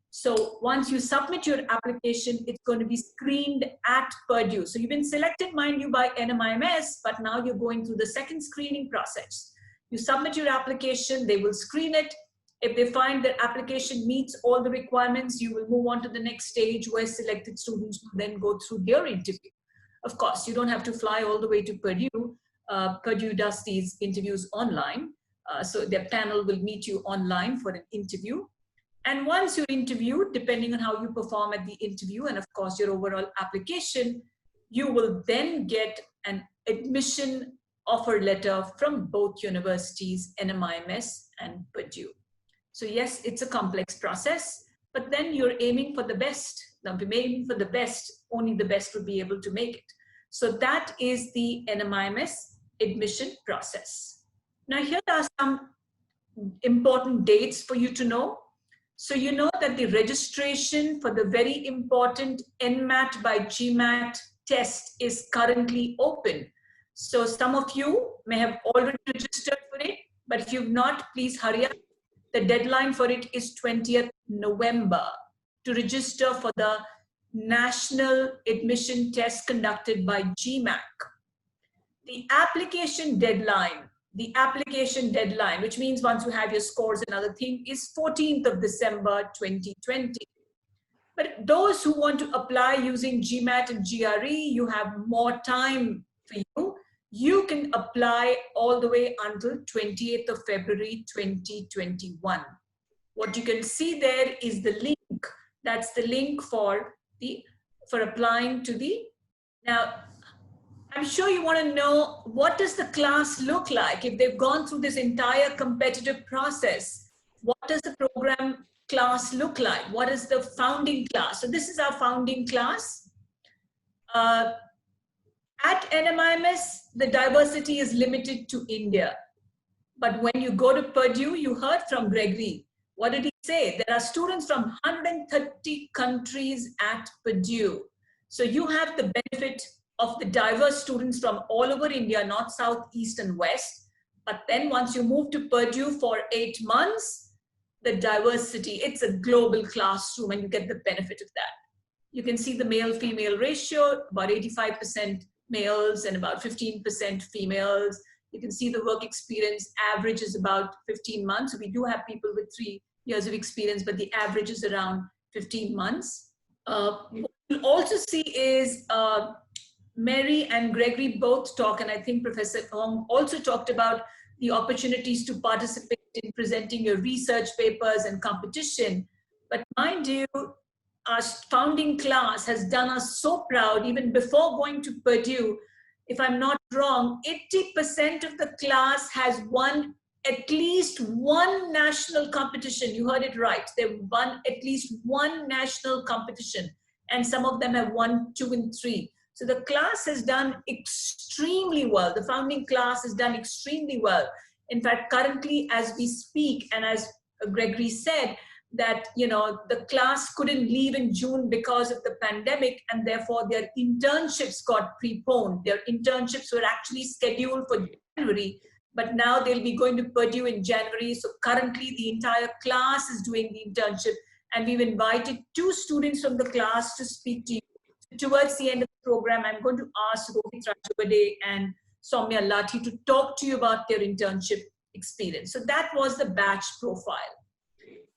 So once you submit your application, it's going to be screened at Purdue. So you've been selected, mind you, by NMIMS, but now you're going through the second screening process. You submit your application, they will screen it. If they find that application meets all the requirements, you will move on to the next stage where selected students will then go through their interview. Of course, you don't have to fly all the way to Purdue. Purdue does these interviews online. So their panel will meet you online for an interview. And once you're interviewed, depending on how you perform at the interview and of course your overall application, you will then get an admission offer letter from both universities, NMIMS and Purdue. So yes, it's a complex process, but then you're aiming for the best. Now, if you're aiming for the best, only the best will be able to make it. So that is the NMIMS admission process. Now, here are some important dates for you to know. So you know that the registration for the very important NMAT by GMAT test is currently open. So some of you may have already registered for it, but if you've not, please hurry up. The deadline for it is 20th November to register for the national admission test conducted by GMAC. The application deadline, which means once you have your scores and other thing, is 14th of December 2020. But those who want to apply using GMAT and GRE, you have more time for you. You can apply all the way until 28th of February 2021. What you can see there is the link. That's the link for applying to the. Now, I'm sure you want to know, what does the class look like if they've gone through this entire competitive process? What does the program class look like? What is the founding class? So this is our founding class. At NMIMS, the diversity is limited to India. But when you go to Purdue, you heard from Gregory. What did he say? There are students from 130 countries at Purdue. So you have the benefit of the diverse students from all over India, north, south, east, and west. But then once you move to Purdue for 8 months, the diversity, it's a global classroom and you get the benefit of that. You can see the male-female ratio, about 85% males and about 15% females. You can see the work experience average is about 15 months. So we do have people with 3 years of experience, but the average is around 15 months. What you'll also see is Mary and Gregory both talk, and I think Professor Ong also talked about the opportunities to participate in presenting your research papers and competition. But mind you, our founding class has done us so proud. Even before going to Purdue, if I'm not wrong, 80% of the class has won at least one national competition. You heard it right. They've won at least one national competition, and some of them have won 2 and 3. So the class has done extremely well. The founding class has done extremely well. In fact, currently as we speak, and as Gregory said, that the class couldn't leave in June because of the pandemic, and therefore their internships got preponed. Their internships were actually scheduled for January, but now they'll be going to Purdue in January. So currently the entire class is doing the internship, and we've invited 2 students from the class to speak to you. Towards the end of the program, I'm going to ask Rohit Rajavade and Soumya Lathi to talk to you about their internship experience. So that was the batch profile.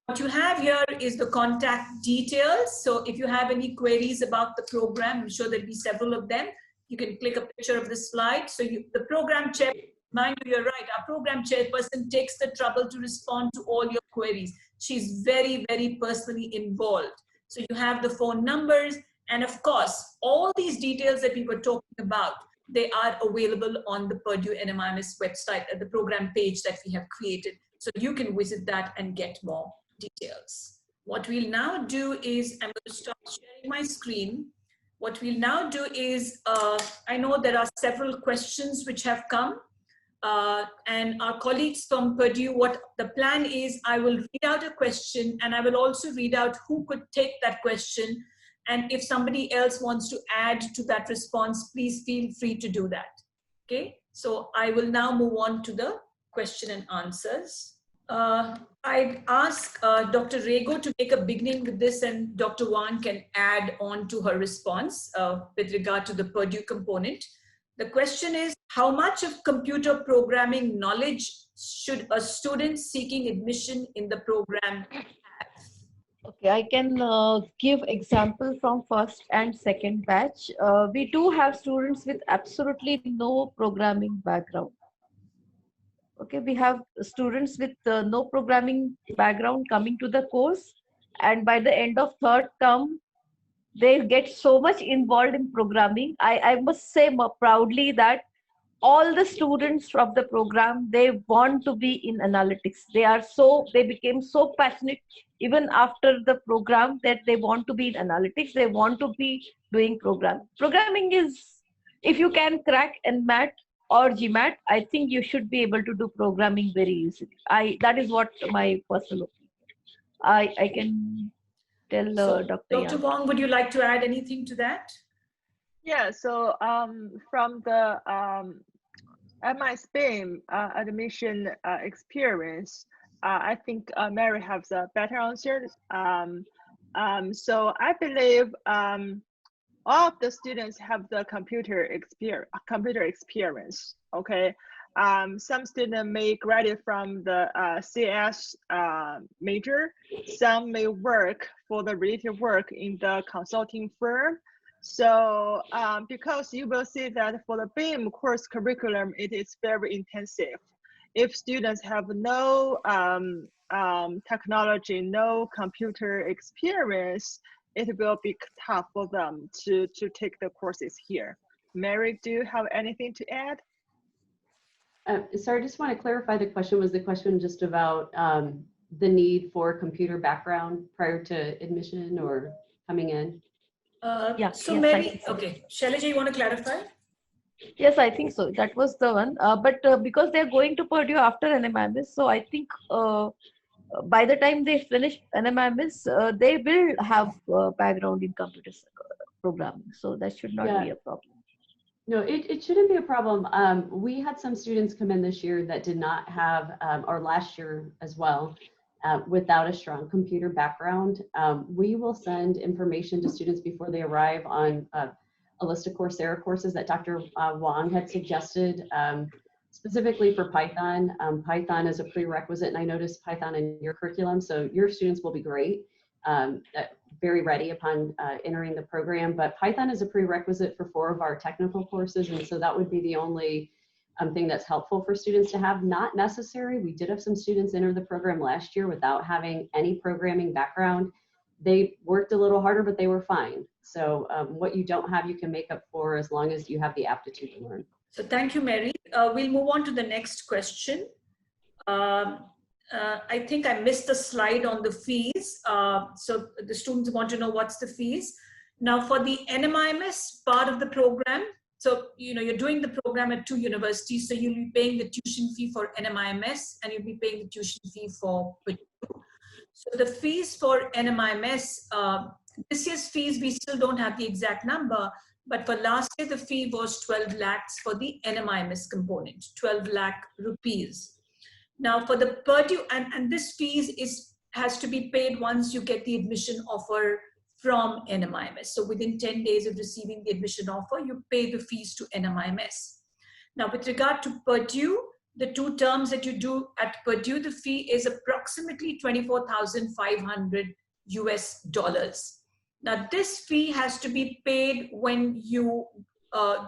What you have here is the contact details. So if you have any queries about the program, I'm sure there'll be several of them. You can click a picture of the slide. So the program chair, mind you, you're right, our program chairperson takes the trouble to respond to all your queries. She's very, very personally involved. So you have the phone numbers, and of course, all these details that we were talking about, they are available on the Purdue NMIMS website at the program page that we have created. So you can visit that and get more details. What we'll now do is, I'm going to stop sharing my screen. What we'll now do is, I know there are several questions which have come, and our colleagues from Purdue, what the plan is, I will read out a question, and I will also read out who could take that question. And if somebody else wants to add to that response, please feel free to do that. Okay, so I will now move on to the question and answers. I'd ask Dr. Rego to make a beginning with this, and Dr. Wang can add on to her response with regard to the Purdue component. The question is, how much of computer programming knowledge should a student seeking admission in the program have? Okay, I can give example from first and second batch. We do have students with absolutely no programming background. Okay, we have students with no programming background coming to the course, and by the end of 3rd term, they get so much involved in programming. I must say more proudly that all the students from the program, they want to be in analytics. They became so passionate even after the program that they want to be in analytics. They want to be doing programming. Programming is, if you can crack NMAT or GMAT, I think you should be able to do programming very easily. That is what my personal opinion. I can tell So, Dr. Dr. Wong, would you like to add anything to that? Yeah, so from the MS SBM admission experience, I think Mary has a better answer. So I believe all of the students have the computer experience. Okay, some students may graduate from the CS major. Some may work for the related work in the consulting firm. So because you will see that for the BIM course curriculum, it is very intensive. If students have no technology, no computer experience, it will be tough for them to take the courses here. Mary, do you have anything to add? Sorry, I just want to clarify the question. Was the question just about the need for computer background prior to admission or coming in? So yes, Mary, okay. Shailaja, you want to clarify? Yes, I think so. That was the one. But because they're going to Purdue after NMIMS, so I think by the time they finish NMIMS, they will have background in computer programming. So that should not be a problem. No, it shouldn't be a problem. We had some students come in this year that did not have, or last year as well, without a strong computer background. We will send information to students before they arrive on a list of Coursera courses that Dr. Wong had suggested, specifically for Python. Python is a prerequisite, and I noticed Python in your curriculum, so your students will be great, very ready upon entering the program. But Python is a prerequisite for 4 of our technical courses, and so that would be the only thing that's helpful for students to have. Not necessary. We did have some students enter the program last year without having any programming background. They worked a little harder, but they were fine. So what you don't have, you can make up for as long as you have the aptitude to learn. So thank you, Mary. We'll move on to the next question. I think I missed the slide on the fees. So the students want to know what's the fees. Now for the NMIMS part of the program, so, you're doing the program at 2 universities, so you'll be paying the tuition fee for NMIMS and you'll be paying the tuition fee for Purdue. So the fees for NMIMS, this year's fees, we still don't have the exact number, but for last year, the fee was 12 lakhs for the NMIMS component, 12 lakh rupees. Now for the Purdue, and this fees has to be paid once you get the admission offer from NMIMS. So within 10 days of receiving the admission offer, you pay the fees to NMIMS. Now with regard to Purdue, the 2 terms that you do at Purdue, the fee is approximately $24,500 US. Now this fee has to be paid when you,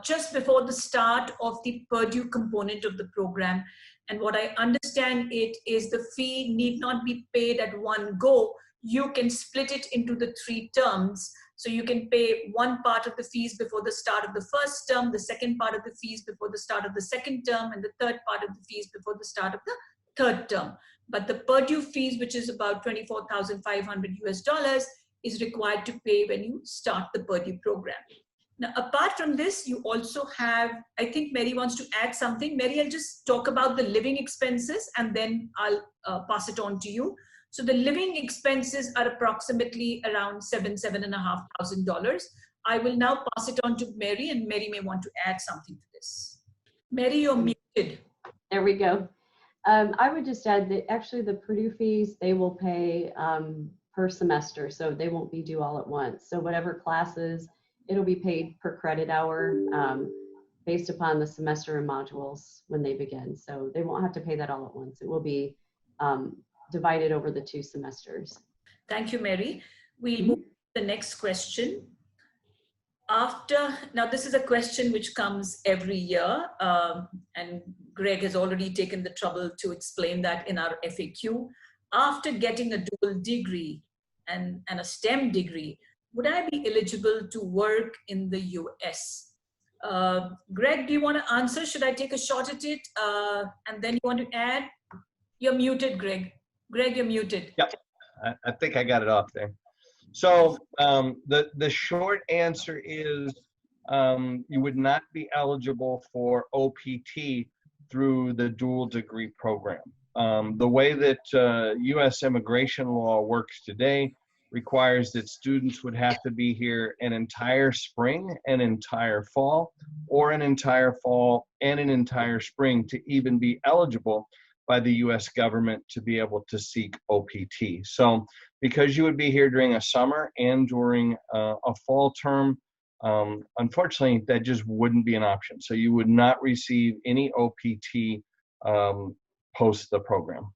just before the start of the Purdue component of the program. And what I understand it is the fee need not be paid at one go. You can split it into the 3 terms. So you can pay one part of the fees before the start of the first term, the second part of the fees before the start of the second term, and the third part of the fees before the start of the third term. But the Purdue fees, which is about $24,500 US, is required to pay when you start the Purdue program. Now, apart from this, you also have, I think Mary wants to add something. Mary, I'll just talk about the living expenses and then I'll pass it on to you. So the living expenses are approximately around $7,500. I will now pass it on to Mary, and Mary may want to add something to this. Mary, you're muted. There we go. I would just add that actually the Purdue fees, they will pay per semester, so they won't be due all at once. So whatever classes, it'll be paid per credit hour based upon the semester and modules when they begin. So they won't have to pay that all at once. It will be divided over the 2 semesters. Thank you, Mary. We'll move to the next question. Now this is a question which comes every year, and Greg has already taken the trouble to explain that in our FAQ. After getting a dual degree and a STEM degree, would I be eligible to work in the US? Greg, do you want to answer? Should I take a shot at it? And then you want to add? You're muted, Greg. Greg, you're muted. Yep, I think I got it off there. So the short answer is you would not be eligible for OPT through the dual degree program. The way that US immigration law works today requires that students would have to be here an entire spring, an entire fall, or an entire fall and an entire spring to even be eligible by the US government to be able to seek OPT. So because you would be here during a summer and during a fall term, unfortunately, that just wouldn't be an option. So you would not receive any OPT post the program.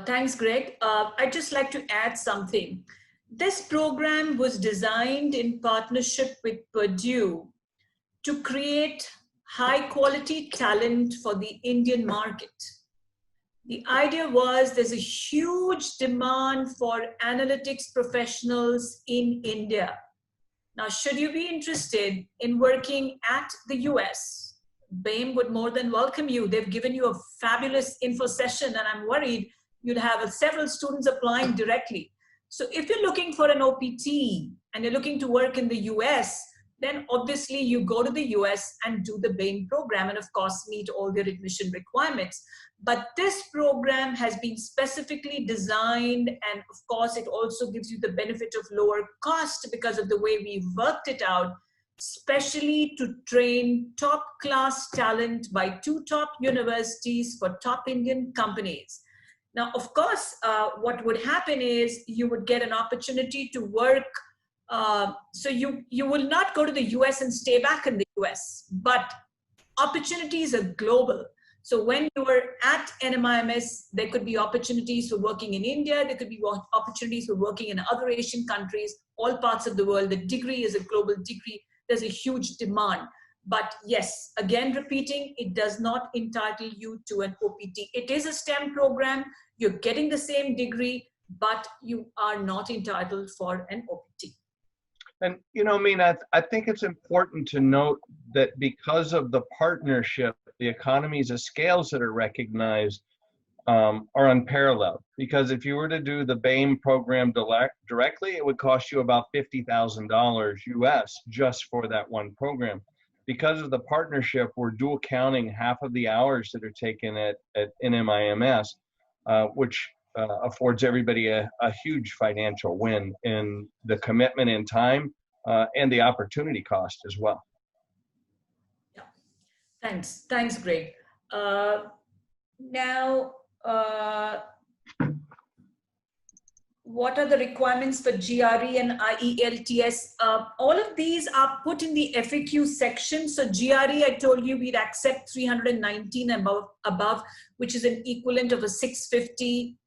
Thanks, Greg. I'd just like to add something. This program was designed in partnership with Purdue to create high quality talent for the Indian market. The idea was there's a huge demand for analytics professionals in India. Now, should you be interested in working at the US, BAME would more than welcome you. They've given you a fabulous info session, and I'm worried you'd have several students applying directly. So if you're looking for an OPT and you're looking to work in the US, then obviously you go to the US and do the BAME program and of course meet all their admission requirements. But this program has been specifically designed, and of course it also gives you the benefit of lower cost because of the way we worked it out, especially to train top class talent by 2 top universities for top Indian companies. Now, of course, what would happen is you would get an opportunity to work. So you will not go to the US and stay back in the US, but opportunities are global. So when you were at NMIMS, there could be opportunities for working in India, there could be opportunities for working in other Asian countries, all parts of the world. The degree is a global degree. There's a huge demand. But yes, again, repeating, it does not entitle you to an OPT. It is a STEM program. You're getting the same degree, but you are not entitled for an OPT. And, you know, Meena, I think it's important to note that because of the partnership, the economies of scales that are recognized are unparalleled. Because if you were to do the BAME program directly, it would cost you about $50,000 US just for that one program. because of the partnership, we're dual counting half of the hours that are taken at NMIMS, which affords everybody a huge financial win in the commitment in time and the opportunity cost as well. Yeah. Thanks, Greg. Now, what are the requirements for GRE and IELTS? All of these are put in the FAQ section. So GRE, I told you we'd accept 319 above, which is an equivalent of a 650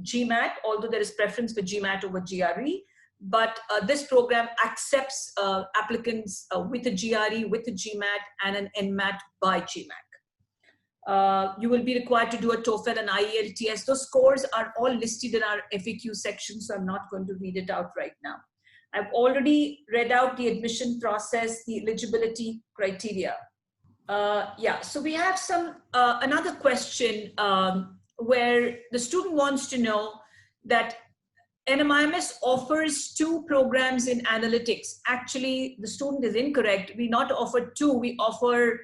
GMAT, although there is preference for GMAT over GRE. But this program accepts applicants with a GRE, with a GMAT, and an NMAT by GMAT. You will be required to do a TOEFL and IELTS. Those scores are all listed in our FAQ section, so I'm not going to read it out right now. I've already read out the admission process, the eligibility criteria. Yeah, so we have another question where the student wants to know that NMIMS offers 2 programs in analytics. Actually, the student is incorrect. We not offer 2, we offer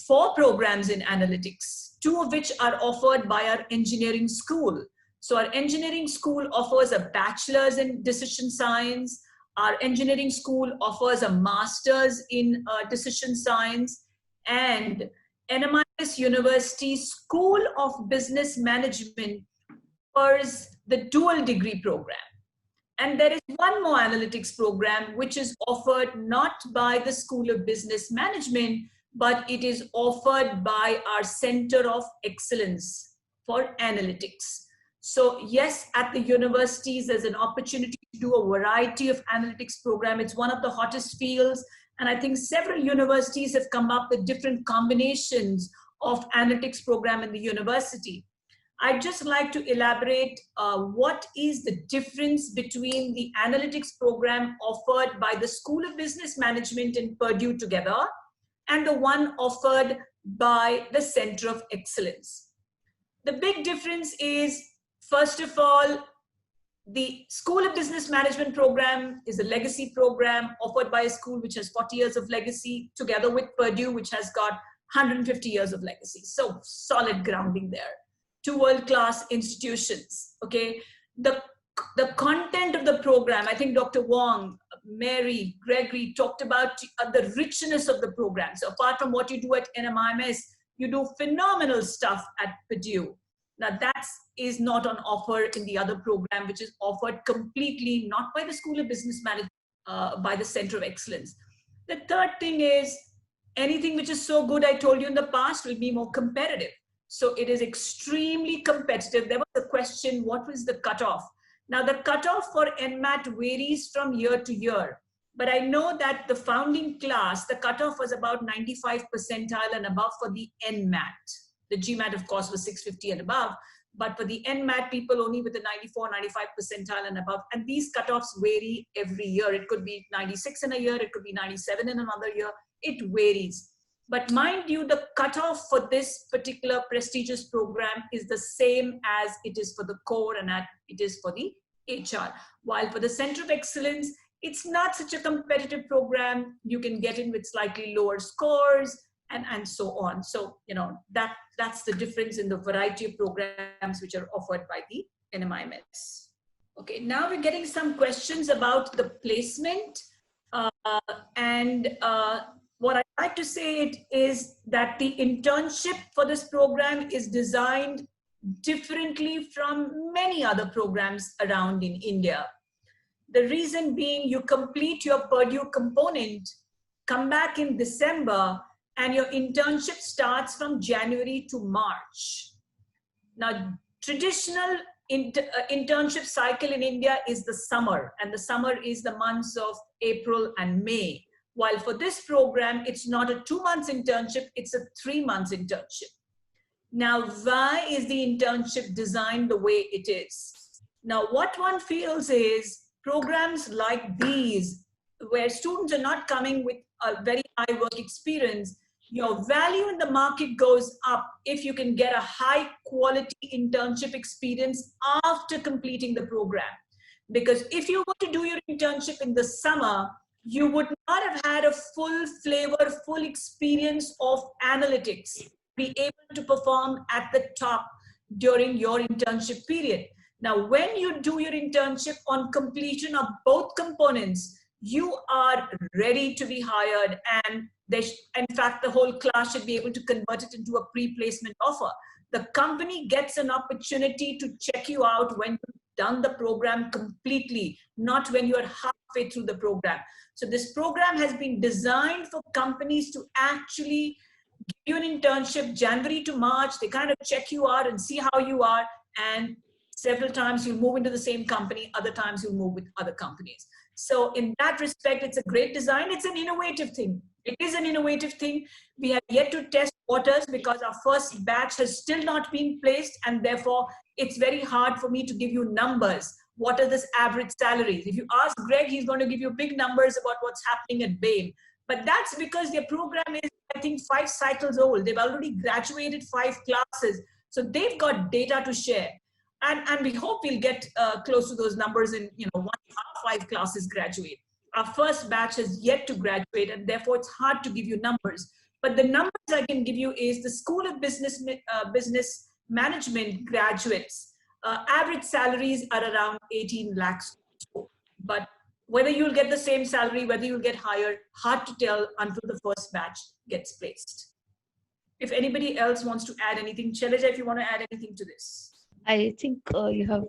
4 programs in analytics, 2 of which are offered by our engineering school. So our engineering school offers a bachelor's in decision science. Our engineering school offers a master's in decision science, and NMIMS University School of Business Management offers the dual degree program. And there is one more analytics program which is offered not by the School of Business Management, but it is offered by our Center of Excellence for Analytics. So yes, at the universities, there's an opportunity to do a variety of analytics program. It's one of the hottest fields. And I think several universities have come up with different combinations of analytics program in the university. I'd just like to elaborate what is the difference between the analytics program offered by the School of Business Management and Purdue together and the one offered by the Center of Excellence. The big difference is, first of all, the School of Business Management program is a legacy program offered by a school which has 40 years of legacy, together with Purdue, which has got 150 years of legacy. So solid grounding there. 2 world-class institutions, okay? The content of the program, I think Dr. Wong, Mary, Gregory talked about the richness of the program. So apart from what you do at NMIMS, you do phenomenal stuff at Purdue. Now that is not on offer in the other program, which is offered completely not by the School of Business Management, by the Center of Excellence. The third thing is, anything which is so good, I told you in the past, will be more competitive. So it is extremely competitive. There was a question, what was the cutoff? Now the cutoff for NMAT varies from year to year, but I know that the founding class, the cutoff was about 95 percentile and above for the NMAT. The GMAT, of course, was 650 and above, but for the NMAT, people only with the 94, 95 percentile and above. And these cutoffs vary every year. It could be 96 in a year, it could be 97 in another year. It varies. But mind you, the cutoff for this particular prestigious program is the same as it is for the core and it is for the HR. While for the Center of Excellence, it's not such a competitive program. You can get in with slightly lower scores and so on. So, you know, that's the difference in the variety of programs which are offered by the NMIMS. Okay, now we're getting some questions about the placement. What I'd like to say is that the internship for this program is designed differently from many other programs around in India. The reason being, you complete your Purdue component, come back in December, and your internship starts from January to March. Now, traditional internship cycle in India is the summer, and the summer is the months of April and May. While for this program, it's not a 2 months internship, it's a 3 months internship. Now, why is the internship designed the way it is? Now, what one feels is programs like these, where students are not coming with a very high work experience, your value in the market goes up if you can get a high quality internship experience after completing the program. Because if you were to do your internship in the summer, you would not have had a full flavor, full experience of analytics, be able to perform at the top during your internship period. Now, when you do your internship, on completion of both components, you are ready to be hired, and in fact, the whole class should be able to convert it into a pre-placement offer. The company gets an opportunity to check you out when you've done the program completely, not when you're halfway through the program. So this program has been designed for companies to actually give you an internship January to March. They kind of check you out and see how you are, and several times you'll move into the same company, other times you'll move with other companies. So in that respect, it's a great design. It's an innovative thing. It is an innovative thing. We have yet to test waters because our first batch has still not been placed, and therefore it's very hard for me to give you numbers. What are this average salaries? If you ask Greg, he's going to give you big numbers about what's happening at Bain. But that's because their program is, I think, 5 cycles old. They've already graduated 5 classes. So they've got data to share. And we hope we'll get close to those numbers in 1.5 classes graduate. Our first batch has yet to graduate, and therefore it's hard to give you numbers. But the numbers I can give you is the School of Business Management graduates. Average salaries are around 18 lakhs. But whether you'll get the same salary, whether you'll get higher, hard to tell until the first batch gets placed. If anybody else wants to add anything, Shailaja, if you want to add anything to this. I think you have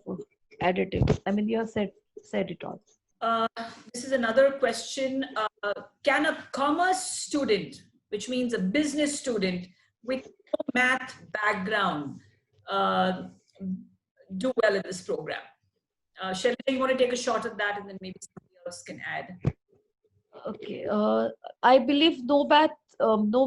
added it. I mean, you have said it all. This is another question. Can a commerce student, which means a business student with no math background, do well in this program? Shailaja, you want to take a shot at that, and then maybe somebody else can add. Okay. I believe no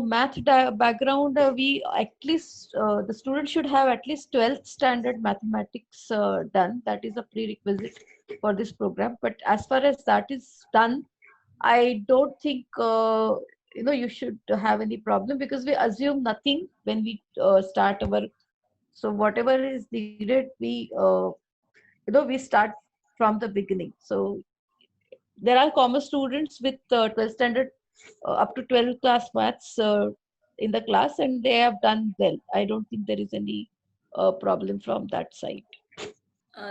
math background. We at least the student should have at least 12th standard mathematics done. That is a prerequisite for this program. But as far as that is done, I don't think you should have any problem, because we assume nothing when we start our. So whatever is needed, we we start from the beginning. So there are commerce students with 12th standard up to 12th class maths in the class, and they have done well. I don't think there is any problem from that side.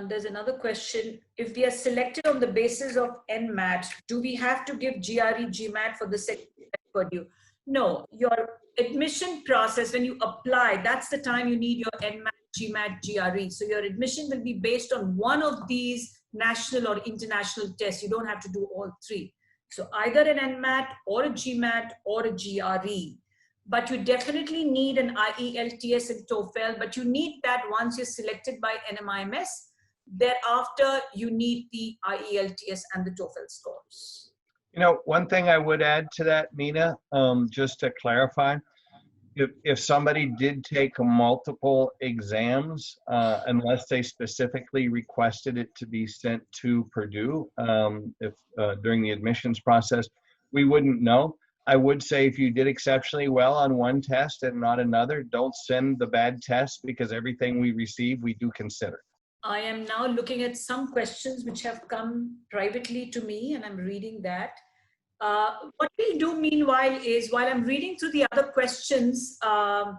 There's another question. If we are selected on the basis of NMAT, do we have to give GRE, GMAT for the second at Purdue? No, your admission process, when you apply, that's the time you need your NMAT, GMAT, GRE. So your admission will be based on one of these national or international tests. You don't have to do all 3. So either an NMAT or a GMAT or a GRE. But you definitely need an IELTS and TOEFL, but you need that once you're selected by NMIMS. Thereafter, you need the IELTS and the TOEFL scores. One thing I would add to that, Meena, just to clarify, if somebody did take multiple exams, unless they specifically requested it to be sent to Purdue, during the admissions process, we wouldn't know. I would say if you did exceptionally well on one test and not another, don't send the bad test, because everything we receive, we do consider. I am now looking at some questions which have come privately to me, and I'm reading that. What we'll do meanwhile is, while I'm reading through the other questions, if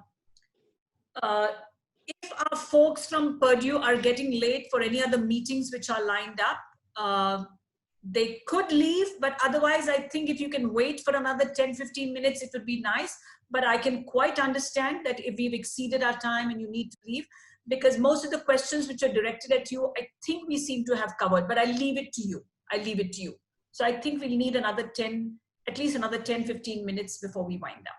our folks from Purdue are getting late for any other meetings which are lined up, they could leave, but otherwise I think if you can wait for another 10-15 minutes, it would be nice. But I can quite understand that if we've exceeded our time and you need to leave, because most of the questions which are directed at you, I think we seem to have covered, but I'll leave it to you. I'll leave it to you. So I think we'll need at least another 10-15 minutes before we wind up.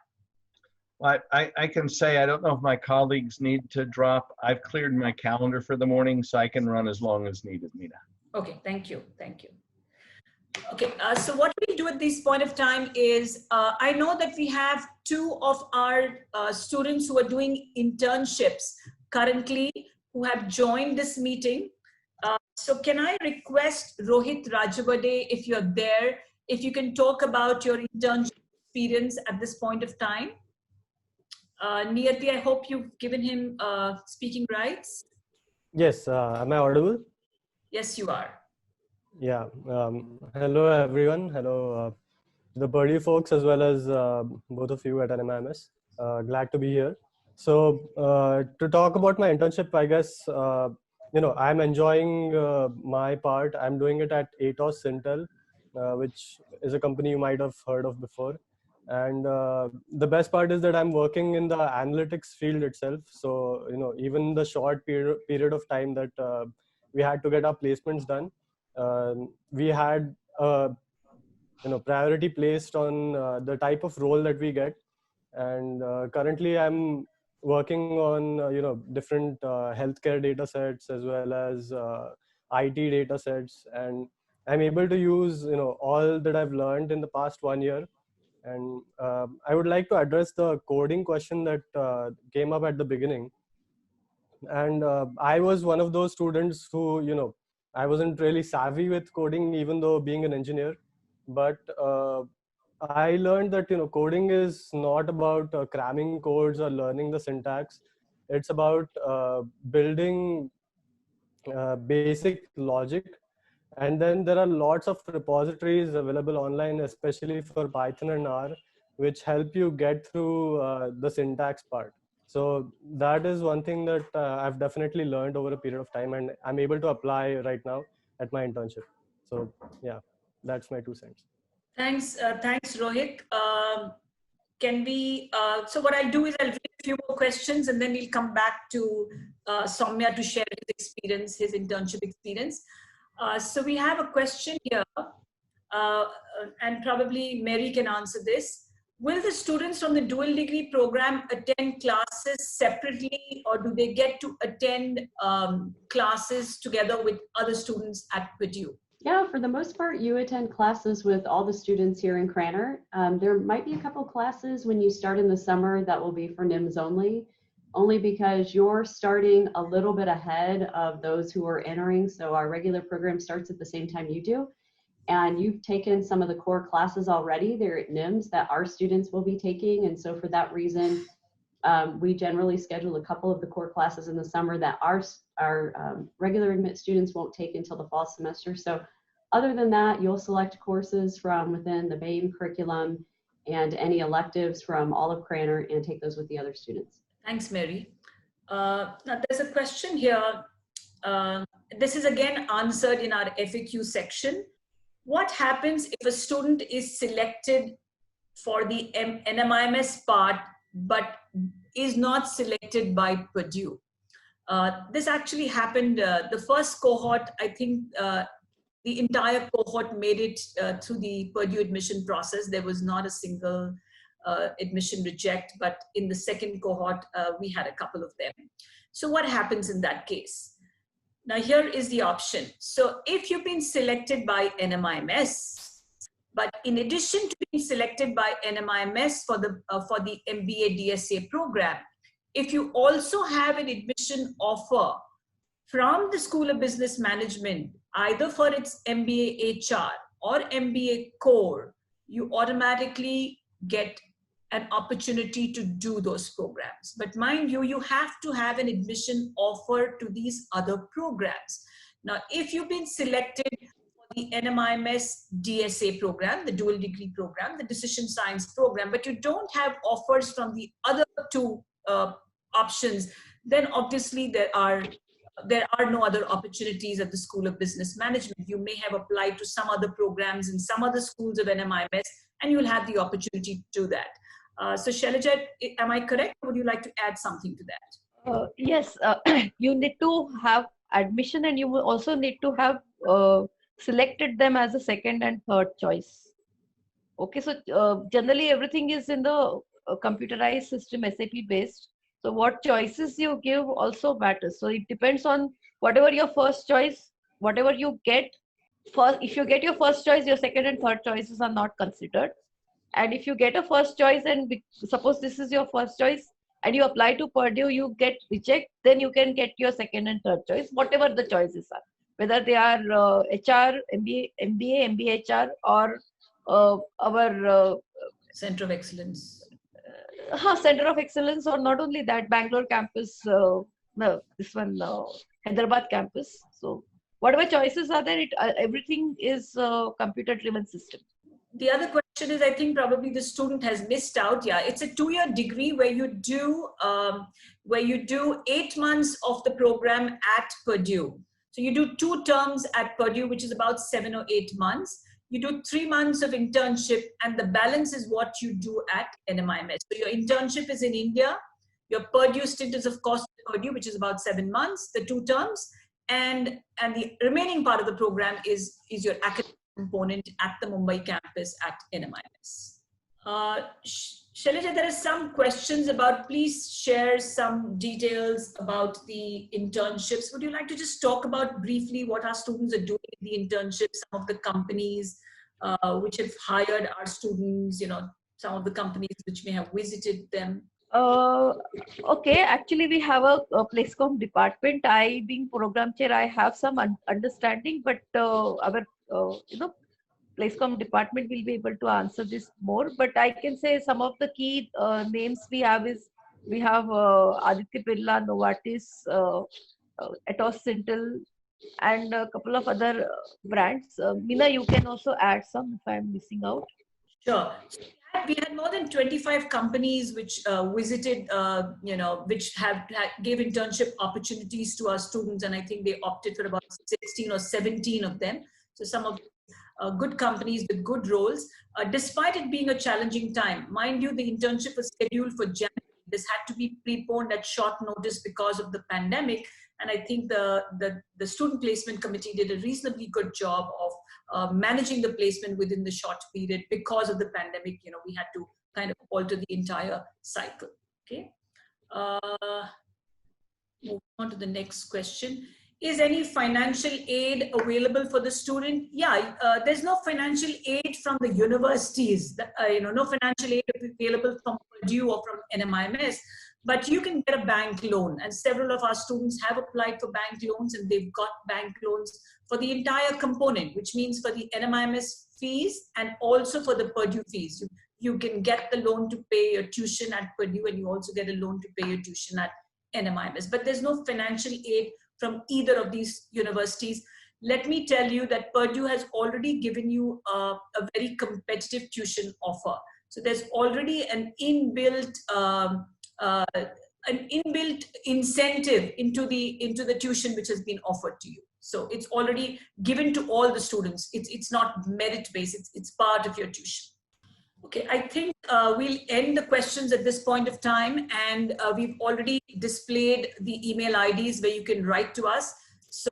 Well, I can say, I don't know if my colleagues need to drop. I've cleared my calendar for the morning, so I can run as long as needed, Meena. Okay, thank you. Thank you. Okay, so what we do at this point of time is, I know that we have 2 of our students who are doing internships currently who have joined this meeting. So can I request Rohit Rajavade, if you're there, if you can talk about your internship experience at this point of time? Niyati, I hope you've given him speaking rights. Yes, am I audible? Yes, you are. Yeah, hello everyone. Hello the Purdue folks as well as both of you at NMIMS. Glad to be here. So to talk about my internship, I guess, I'm enjoying my part. I'm doing it at Atos Intel, which is a company you might have heard of before. And the best part is that I'm working in the analytics field itself. So, even the short period of time that we had to get our placements done, we had priority placed on the type of role that we get. And currently I'm working on different healthcare data sets as well as IT data sets, and I'm able to use all that I've learned in the past 1 year. And I would like to address the coding question that came up at the beginning. And I was one of those students who I wasn't really savvy with coding, even though being an engineer. But I learned that coding is not about cramming codes or learning the syntax. It's about building basic logic. And then there are lots of repositories available online, especially for Python and R, which help you get through the syntax part. So that is one thing that I've definitely learned over a period of time, and I'm able to apply right now at my internship. So yeah, that's my 2 cents. Thanks, Rohit. So what I'll do is I'll read a few more questions and then we'll come back to Soumya to share his experience, his internship experience. So we have a question here, and probably Mary can answer this. Will the students from the dual degree program attend classes separately, or do they get to attend classes together with other students at Purdue? Yeah, for the most part, you attend classes with all the students here in Cranor. There might be a couple classes when you start in the summer that will be for NMIMS only because you're starting a little bit ahead of those who are entering. So our regular program starts at the same time you do. And you've taken some of the core classes already there at NMIMS that our students will be taking. And so for that reason, we generally schedule a couple of the core classes in the summer that our regular admit students won't take until the fall semester. So other than that, you'll select courses from within the BAME curriculum and any electives from all of Cranor and take those with the other students. Thanks, Mary. Now there's a question here. This is again answered in our FAQ section. What happens if a student is selected for the NMIMS part, but is not selected by Purdue? This actually happened, the first cohort, I think the entire cohort made it through the Purdue admission process. There was not a single admission reject, but in the second cohort, we had a couple of them. So what happens in that case? Now here is the option. So if you've been selected by NMIMS, but in addition to being selected by NMIMS for the MBA DSA program, if you also have an admission offer from the School of Business Management, either for its MBA HR or MBA core, you automatically get an opportunity to do those programs. But mind you, you have to have an admission offer to these other programs. Now, if you've been selected for the NMIMS DSA program, the dual degree program, the decision science program, but you don't have offers from the other two options, then obviously there are no other opportunities at the School of Business Management. You may have applied to some other programs in some other schools of NMIMS, and you'll have the opportunity to do that. So Shailaja, am I correct? Or would you like to add something to that? Yes, you need to have admission, and you will also need to have selected them as a second and third choice. Okay, so generally everything is in the computerized system, SAP based. So what choices you give also matters. So it depends on whatever your first choice, whatever you get first. If you get your first choice, your second and third choices are not considered. And if you get a first choice, and suppose this is your first choice and you apply to Purdue, you get reject, then you can get your second and third choice, whatever the choices are, whether they are HR, MBA, MBA HR, or our Center of Excellence. Center of Excellence, or not only that, Bangalore campus, this one, Hyderabad campus. So whatever choices are there, everything is a computer-driven system. the other question is, I think probably the student has missed out. Yeah, it's a 2-year degree where you do 8 months of the program at Purdue. So you do 2 terms at Purdue, which is about 7 or 8 months. You do 3 months of internship, and the balance is what you do at NMIMS. So your internship is in India. Your Purdue stint is, of course, Purdue, which is about 7 months, the 2 terms, and the remaining part of the program is your academic component at the Mumbai campus at NMIMS. Shailaja, there are some questions about, please share some details about the internships. Would you like to just talk about briefly what our students are doing in the internships, some of the companies which have hired our students, some of the companies which may have visited them? Okay, actually we have a placecom department. I, being program chair, I have some understanding, but our placecom department will be able to answer this more. But I can say some of the key names we have is, we have Aditya Birla, Novartis, Atos Syntel, and a couple of other brands. Meena, you can also add some if I'm missing out. Sure. We had more than 25 companies which visited, which gave internship opportunities to our students, and I think they opted for about 16 or 17 of them. So some of good companies with good roles, despite it being a challenging time. Mind you, the internship was scheduled for January. This had to be preponed at short notice because of the pandemic, and I think the student placement committee did a reasonably good job of managing the placement within the short period. Because of the pandemic, we had to kind of alter the entire cycle. Okay. Move on to the next question. Is any financial aid available for the student? Yeah, there's no financial aid from the universities. No financial aid available from Purdue or from NMIMS, but you can get a bank loan. And several of our students have applied for bank loans, and they've got bank loans for the entire component, which means for the NMIMS fees and also for the Purdue fees. You can get the loan to pay your tuition at Purdue, and you also get a loan to pay your tuition at NMIMS. But there's no financial aid from either of these universities. Let me tell you that Purdue has already given you a very competitive tuition offer. So there's already an inbuilt incentive into the tuition which has been offered to you. So it's already given to all the students. It's not merit based. It's part of your tuition. Okay, I think we'll end the questions at this point of time, and we've already displayed the email IDs where you can write to us. So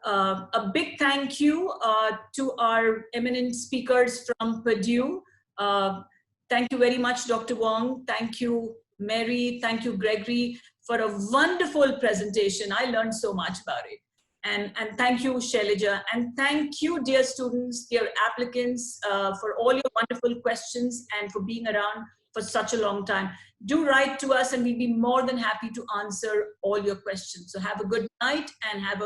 a big thank you to our eminent speakers from Purdue. Thank you very much, Dr. Wong. Thank you, Mary. Thank you, Gregory, for a wonderful presentation. I learned so much about it. And thank you, Shailaja. And thank you, dear students, dear applicants, for all your wonderful questions and for being around for such a long time. Do write to us, and we'll be more than happy to answer all your questions. So have a good night and have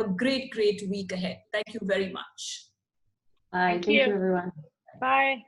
a great, great week ahead. Thank you very much. Bye. Thank you, everyone. Bye.